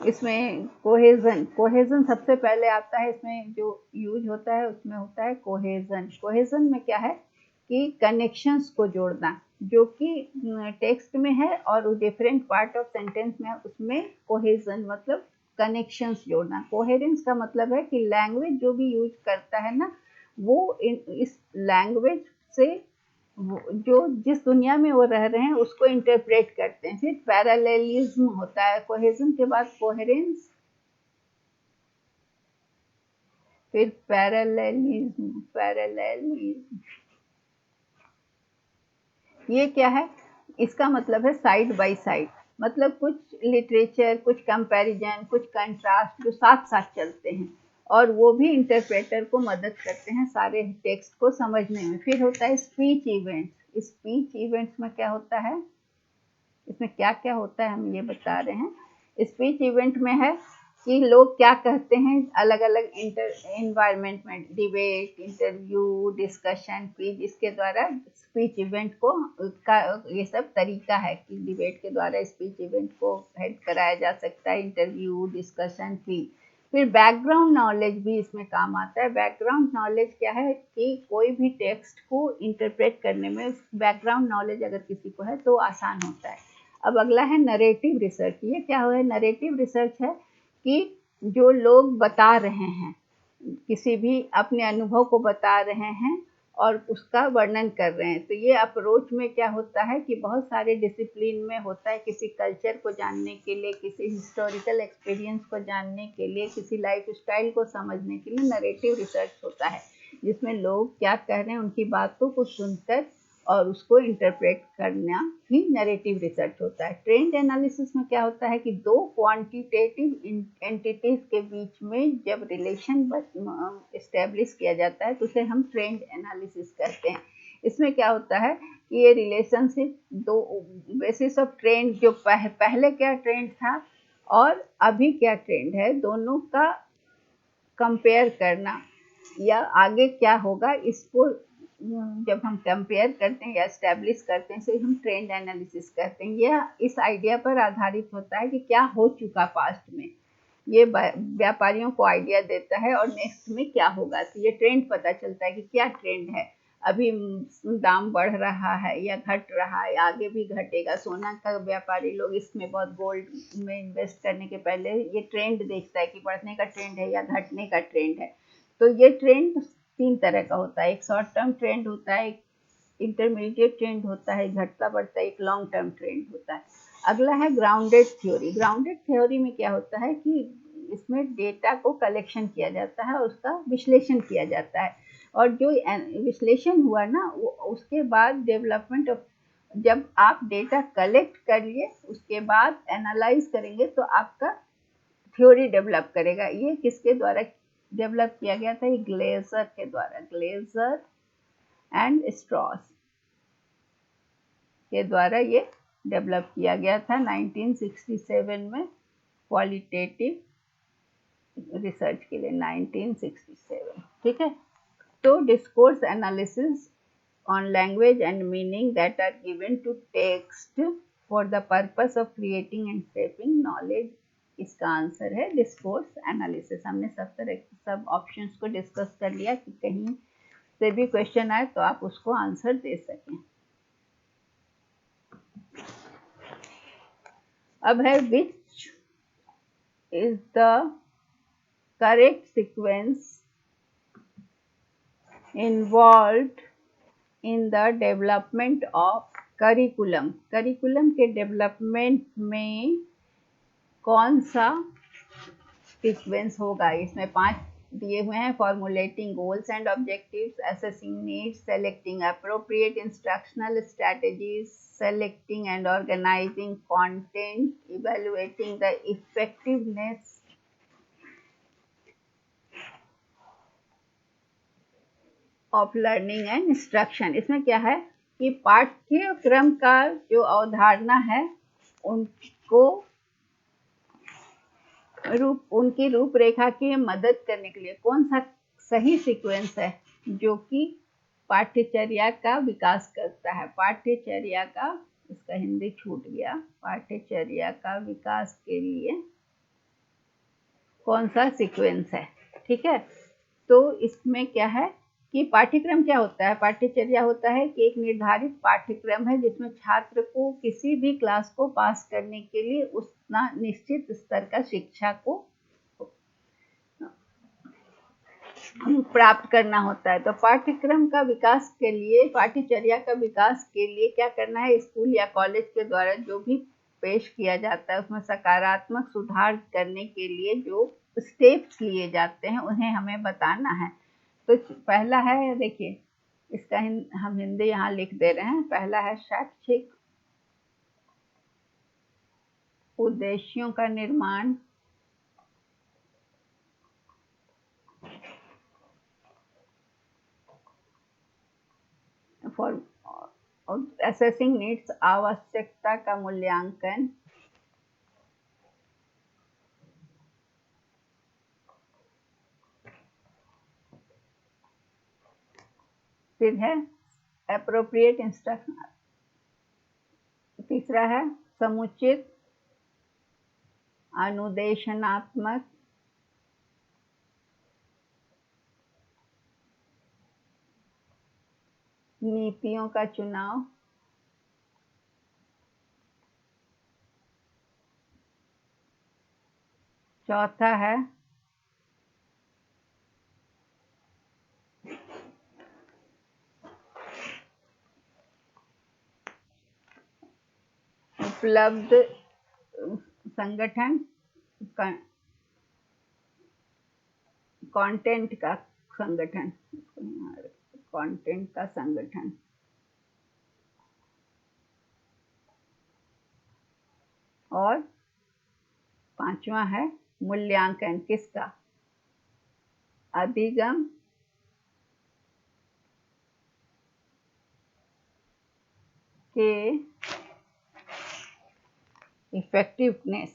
इसमें कोहेजन सबसे पहले आता है। इसमें जो यूज होता है उसमें होता है कोहेजन में क्या है कि कनेक्शंस को जोड़ना, जो कि टेक्स्ट में है और डिफरेंट पार्ट ऑफ सेंटेंस में है, उसमें कोहेजन मतलब कनेक्शंस जोड़ना। कोहेरेंस का मतलब है कि लैंग्वेज जो भी यूज करता है ना, वो इस लैंग्वेज से जो जिस दुनिया में वो रह रहे हैं उसको इंटरप्रेट करते हैं। फिर पैरेललिज्म होता है, कोहेजन के बाद कोहेरेंस, फिर पैरेललिज्म। ये क्या है, इसका मतलब है साइड बाय साइड, मतलब कुछ लिटरेचर, कुछ कंपैरिजन, कुछ कंट्रास्ट जो साथ साथ चलते हैं और वो भी इंटरप्रेटर को मदद करते हैं सारे टेक्स्ट को समझने में। फिर होता है स्पीच इवेंट्स। स्पीच इवेंट्स में क्या होता है, इसमें क्या क्या होता है हम ये बता रहे हैं। स्पीच इवेंट में है कि लोग क्या कहते हैं अलग अलग इन्वायरमेंट में, डिबेट, इंटरव्यू, डिस्कशन, क्विज, इसके द्वारा स्पीच इवेंट को का ये सब तरीका है कि डिबेट के द्वारा स्पीच इवेंट को हेड कराया जा सकता है, इंटरव्यू, डिस्कशन, क्विज। फिर बैकग्राउंड नॉलेज भी इसमें काम आता है। बैकग्राउंड नॉलेज क्या है कि कोई भी टेक्स्ट को इंटरप्रेट करने में बैकग्राउंड नॉलेज अगर किसी को है तो आसान होता है। अब अगला है नरेटिव रिसर्च। ये क्या है, नरेटिव रिसर्च है कि जो लोग बता रहे हैं, किसी भी अपने अनुभव को बता रहे हैं और उसका वर्णन कर रहे हैं। तो ये अप्रोच में क्या होता है कि बहुत सारे डिसिप्लिन में होता है, किसी कल्चर को जानने के लिए, किसी हिस्टोरिकल एक्सपीरियंस को जानने के लिए, किसी लाइफ स्टाइल को समझने के लिए नरेटिव रिसर्च होता है, जिसमें लोग क्या कह रहे हैं उनकी बातों को सुनकर और उसको इंटरप्रेट करना ही नरेटिव रिसर्च होता है। ट्रेंड एनालिसिस में क्या होता है कि दो क्वांटिटेटिव एंटिटीज के बीच में जब रिलेशन इस्टेब्लिश किया जाता है तो उसे हम ट्रेंड एनालिसिस कहते हैं। इसमें क्या होता है कि ये रिलेशनशिप दो बेसिस ऑफ ट्रेंड, जो पहले क्या ट्रेंड था और अभी क्या ट्रेंड है, दोनों का कंपेयर करना या आगे क्या होगा, इसको जब हम कंपेयर करते हैं या एस्टेब्लिश करते हैं, इसे हम ट्रेंड एनालिसिस कहते हैं। यह इस आइडिया पर आधारित होता है कि क्या हो चुका पास्ट में, ये व्यापारियों को आइडिया देता है और नेक्स्ट में क्या होगा। तो ये ट्रेंड पता चलता है कि क्या ट्रेंड है, अभी दाम बढ़ रहा है या घट रहा है, आगे भी घटेगा। सोना का व्यापारी लोग इसमें बहुत गोल्ड में इन्वेस्ट करने के पहले ये ट्रेंड देखता है कि बढ़ने का ट्रेंड है या घटने का ट्रेंड है। तो ये ट्रेंड तीन तरह का होता है, एक शॉर्ट टर्म ट्रेंड होता है, एक इंटरमीडिएट ट्रेंड होता है, घटता बढ़ता, एक लॉन्ग टर्म ट्रेंड होता है। अगला है ग्राउंडेड थ्योरी। ग्राउंडेड थ्योरी में क्या होता है कि इसमें डेटा को कलेक्शन किया जाता है और उसका विश्लेषण किया जाता है, और जो विश्लेषण हुआ ना उसके बाद डेवलपमेंट ऑफ, जब आप डेटा कलेक्ट कर लिए उसके बाद एनालाइज करेंगे तो आपका थ्योरी डेवलप करेगा। ये किसके द्वारा डेवलप किया गया था, ये ग्लेजर के द्वारा, ग्लेजर एंड स्ट्रॉस के द्वारा ये डेवलप किया गया था 1967 में, क्वालिटेटिव रिसर्च के लिए 1967। ठीक है, तो discourse analysis on language and meaning that are given to text for the purpose of creating and shaping knowledge, इसका आंसर है डिस्कोर्स एनालिसिस। हमने सब ऑप्शंस को डिस्कस कर लिया कि कहीं से भी क्वेश्चन आए तो आप उसको आंसर दे सकें। अब है which is the correct sequence involved in the development of curriculum, curriculum के डेवलपमेंट में कौन सा सीक्वेंस होगा। इसमें 5 दिए हुए हैं। Formulating goals and objectives, assessing needs, selecting appropriate instructional strategies, selecting and organising content, evaluating the effectiveness of learning and instruction. इसमें क्या है कि पाठ्यक्रम का जो अवधारणा है उनको उनकी रूपरेखा की मदद करने के लिए कौन सा सही सीक्वेंस है जो कि पाठ्यचर्या का विकास करता है। पाठ्यचर्या का, इसका हिंदी छूट गया, पाठ्यचर्या का विकास के लिए कौन सा सीक्वेंस है। ठीक है, तो इसमें क्या है कि पाठ्यक्रम क्या होता है। पाठ्यचर्या होता है कि एक निर्धारित पाठ्यक्रम है जिसमें छात्र को किसी भी क्लास को पास करने के लिए उतना निश्चित स्तर का शिक्षा को प्राप्त करना होता है। तो पाठ्यक्रम का विकास के लिए, पाठ्यचर्या का विकास के लिए क्या करना है, स्कूल या कॉलेज के द्वारा जो भी पेश किया जाता है उसमें सकारात्मक सुधार करने के लिए जो स्टेप्स लिए जाते हैं उन्हें हमें बताना है। तो पहला है, देखिए इसका हम हिंदी यहाँ लिख दे रहे हैं। पहला है शैक्षिक उद्देश्यों का निर्माण, फॉर असेसिंग नीड्स, आवश्यकता का मूल्यांकन, फिर है एप्रोप्रिएट इंस्ट्रक्शन, तीसरा है समुचित अनुदेशनात्मक नीतियों का चुनाव, चौथा है उपलब्ध संगठन कंटेंट का संगठन, कंटेंट का संगठन, और पांचवा है मूल्यांकन किसका, अधिगम के इफेक्टिवनेस,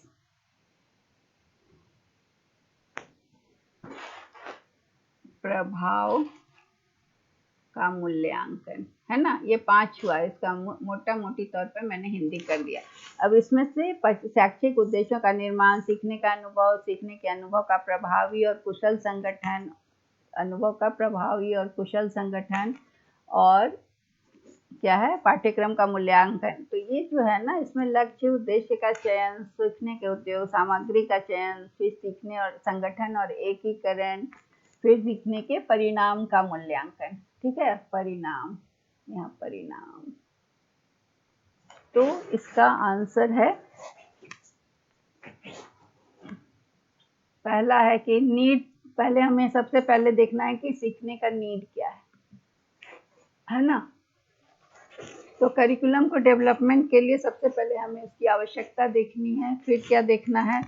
प्रभाव का मूल्यांकन, है ना। ये 5 हुआ। इसका मोटा मोटी तौर पे मैंने हिंदी कर दिया। अब इसमें से शैक्षिक उद्देश्यों का निर्माण, सीखने का अनुभव, सीखने के अनुभव का प्रभावी और कुशल संगठन, अनुभव का प्रभावी और कुशल संगठन, और क्या है, पाठ्यक्रम का मूल्यांकन। तो ये जो है ना, इसमें लक्ष्य, उद्देश्य का चयन, सीखने के उद्योग, सामग्री का चयन, फिर सीखने और संगठन और एकीकरण, फिर सीखने के परिणाम का मूल्यांकन। ठीक है, परिणाम, यहाँ परिणाम। तो इसका आंसर है, पहला है कि नीड। पहले हमें सबसे पहले देखना है कि सीखने का नीड क्या है ना। तो करिकुलम को डेवलपमेंट के लिए सबसे पहले हमें इसकी आवश्यकता देखनी है। फिर क्या देखना है,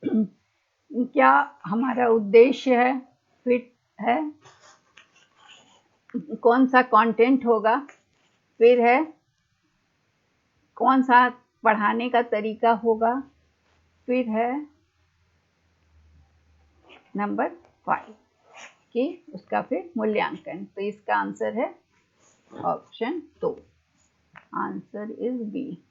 क्या हमारा उद्देश्य है, फिर है कौन सा कंटेंट होगा, फिर है कौन सा पढ़ाने का तरीका होगा, फिर है नंबर 5 कि उसका फिर मूल्यांकन। तो इसका आंसर है option 2, answer is B.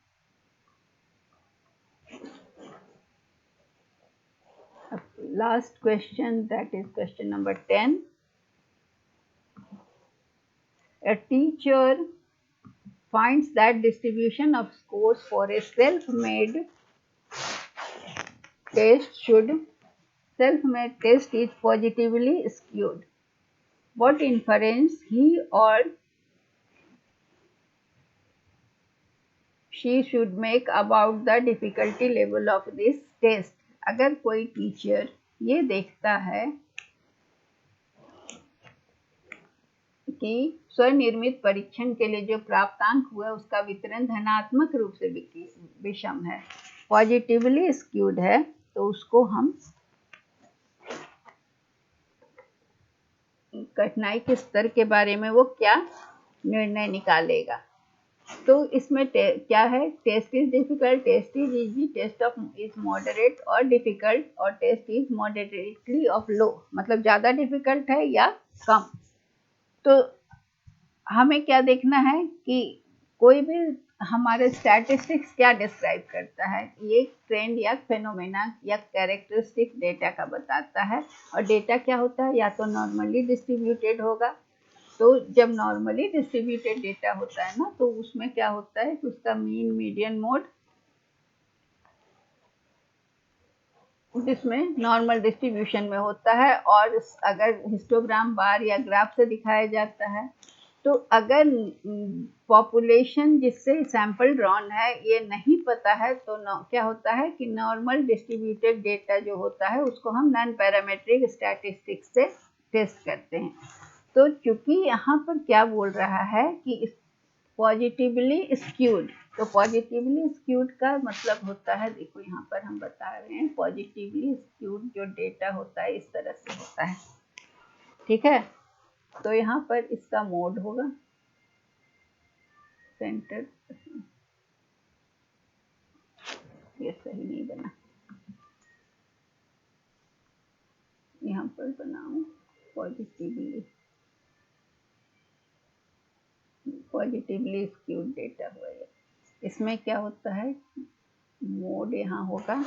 Last question, that is question number 10. A teacher finds that distribution of scores for a self-made test is positively skewed. What inference he or she should make about the difficulty level of this test. अगर कोई टीचर ये देखता है कि स्वनिर्मित परीक्षण के लिए जो प्राप्तांक हुआ उसका वितरण धनात्मक रूप से विषम है, पॉजिटिवली स्क्यूड है, तो उसको हम कठिनाई के स्तर के बारे में वो क्या निर्णय निकालेगा। तो इसमें क्या है, test is difficult, test is easy, test of is moderate और डिफिकल्ट, और test is moderately of low, मतलब ज़्यादा डिफिकल्ट है या कम। तो हमें क्या देखना है कि कोई भी हमारे स्टैटिस्टिक्स क्या डिस्क्राइब करता है, ये ट्रेंड या फेनोमेना या कैरेक्टरिस्टिक डेटा का बताता है। और डेटा क्या होता है, या तो नॉर्मली डिस्ट्रीब्यूटेड होगा, तो जब नॉर्मली डिस्ट्रीब्यूटेड डेटा होता है ना, तो उसमें क्या होता है कि उसका मीन मीडियन मोड, जिसमें नॉर्मल डिस्ट्रीब्यूशन में होता है, और अगर हिस्टोग्राम बार या ग्राफ से दिखाया जाता है, तो अगर पॉपुलेशन जिससे सैंपल ड्रॉन है ये नहीं पता है, तो क्या होता है कि नॉर्मल डिस्ट्रीब्यूटेड डेटा जो होता है उसको हम नॉन पैरामेट्रिक स्टैटिस्टिक्स से टेस्ट करते हैं। तो चूंकि यहाँ पर क्या बोल रहा है कि पॉजिटिवली स्क्यूड, तो पॉजिटिवली स्क्यूड का मतलब होता है, देखो यहाँ पर हम बता रहे हैं, पॉजिटिवली स्क्यूड जो डेटा होता है इस तरह से होता है, ठीक है। तो यहाँ पर इसका मोड होगा सेंटर, ये सही नहीं बना, यहाँ पर बनाऊं पॉजिटिवली स्क्यूड डेटा हुआ है। इसमें क्या होता है, मोड यहाँ होगा,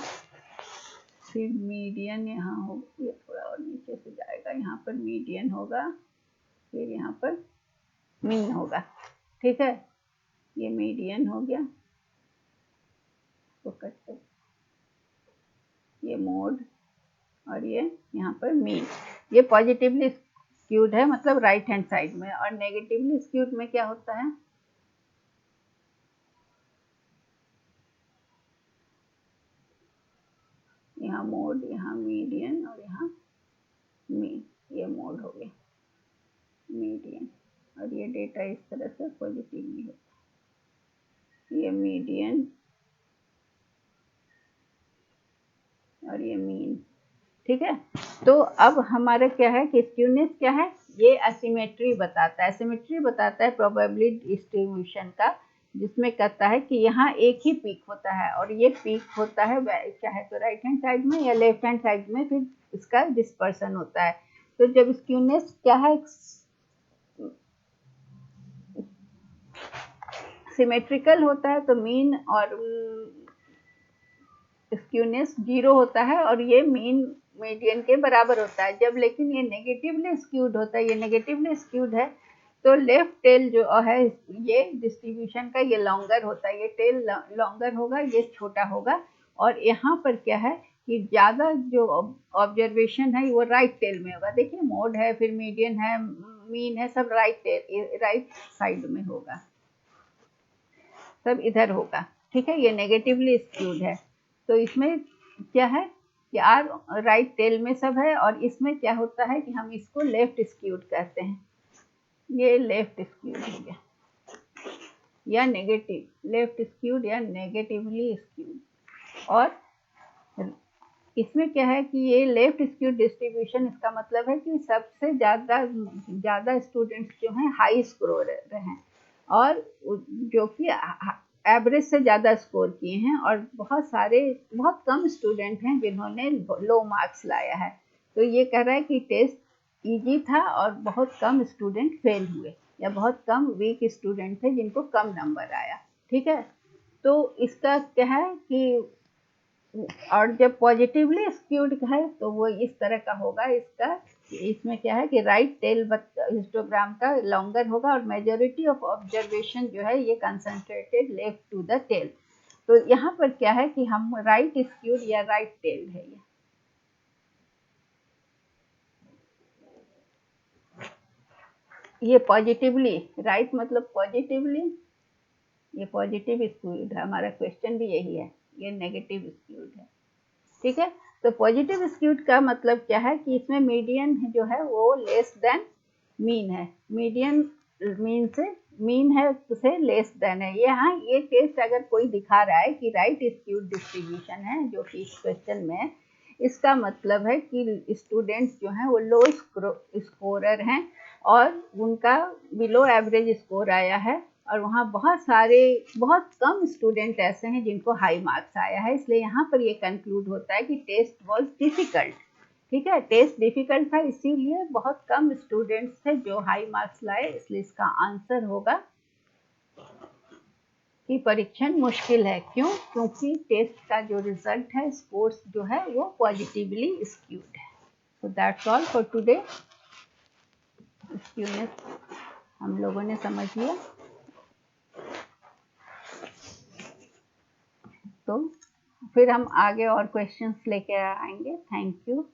फिर मीडियन यहाँ होगा, ये थोड़ा और नीचे से जाएगा, यहाँ पर मीडियन होगा, फिर यहाँ पर मीन होगा, ठीक है। ये मीडियन हो गया, तो कट कर, ये मोड, और ये यहाँ पर मीन। ये पॉजिटिवली स्क्यूड है, मतलब राइट हैंड साइड में। और नेगेटिवली स्क्यूड में क्या होता है, यहाँ मोड, यहाँ मीडियन, और यहाँ मीन, ये मोड हो गया मीडियन, और ये डेटा इस तरह से पॉजिटिवली होता है, ये मीडियन और ये मीन, ठीक है। तो अब हमारा क्या है कि स्क्यूनेस क्या है, ये एसिमेट्री बताता है, एसिमेट्री बताता है प्रोबेबली डिस्ट्रीब्यूशन का, जिसमें कहता है कि यहाँ एक ही पीक होता है, और ये पीक होता है चाहे तो राइट हैंड साइड में या लेफ्ट हैंड साइड में, फिर इसका डिस्पर्सन होता है। तो जब स्क्यूनेस क्या है, सिमेट्रिकल होता है, तो मीन और स्क्यूनेस 0 होता है, और ये मीन मीडियन के बराबर होता है। जब लेकिन ये नेगेटिवली स्क्यूड होता है, ये नेगेटिवली स्क्यूड है, तो लेफ्ट टेल जो है ये डिस्ट्रीब्यूशन का ये लॉन्गर होता है, ये टेल लॉन्गर होगा, ये छोटा होगा। और यहाँ पर क्या है कि ज़्यादा जो ऑब्जर्वेशन है वो राइट टेल में होगा, देखिए मोड है, फिर मीडियन है, मीन है, सब राइट साइड में होगा, सब इधर होगा, ठीक है। ये नेगेटिवली स्क्यूड है। तो इसमें क्या है कि आर राइट टेल में सब है, और इसमें क्या होता है कि हम इसको लेफ्ट स्क्यूड कहते हैं, ये लेफ्ट स्क्यूड हो गया, या नेगेटिव लेफ्ट स्क्यूड या नेगेटिवली स्क्यूड। और इसमें क्या है कि ये लेफ्ट स्क्यूड डिस्ट्रीब्यूशन, इसका मतलब है कि सबसे ज़्यादा स्टूडेंट्स जो हैं हाई स्कोर हैं, और जो कि एवरेज से ज़्यादा स्कोर किए हैं, और बहुत कम स्टूडेंट हैं जिन्होंने लो मार्क्स लाया है। तो ये कह रहा है कि टेस्ट इजी था और बहुत कम स्टूडेंट फेल हुए, या बहुत कम वीक स्टूडेंट थे जिनको कम नंबर आया, ठीक है। तो इसका क्या है कि, और जब पॉजिटिवली स्क्यूड है तो वो इस तरह का होगा, इसमें क्या है कि राइट टेल हिस्टोग्राम का लॉन्गर होगा, और मेजॉरिटी ऑफ ऑब्जर्वेशन जो है ये concentrated left to the tail. तो यहाँ पर क्या है कि हम राइट स्क्यूड या राइट टेल है, ये पॉजिटिवली, राइट मतलब पॉजिटिवली, ये पॉजिटिव स्क्यूड है, हमारा क्वेश्चन भी यही है, ये नेगेटिव स्क्यूड है। ठीक है, तो पॉजिटिव स्क्यूड का मतलब क्या है कि इसमें मीडियन जो है वो लेस देन मीन है, मीडियन मीन है से लेस देन है। यहाँ ये टेस्ट अगर कोई दिखा रहा है कि राइट स्क्यूड डिस्ट्रीब्यूशन है जो कि इस क्वेश्चन में, इसका मतलब है कि स्टूडेंट्स जो हैं वो लो स्कोरर हैं और उनका बिलो एवरेज स्कोर आया है, और वहाँ बहुत कम स्टूडेंट ऐसे हैं जिनको हाई मार्क्स आया है। इसलिए यहाँ पर ये कंक्लूड होता है कि टेस्ट वॉज डिफ़िकल्ट। ठीक है, टेस्ट डिफ़िकल्ट था, इसीलिए बहुत कम स्टूडेंट्स थे जो हाई मार्क्स लाए। इसलिए इसका आंसर होगा कि परीक्षण मुश्किल है। क्यों? क्योंकि टेस्ट का जो रिजल्ट है, स्कोर्स जो है वो पॉजिटिवली स्क्यूड है। So that's all for today. Skewness हम लोगों ने समझ लिया, तो फिर हम आगे और क्वेश्चंस लेके आएंगे। Thank you.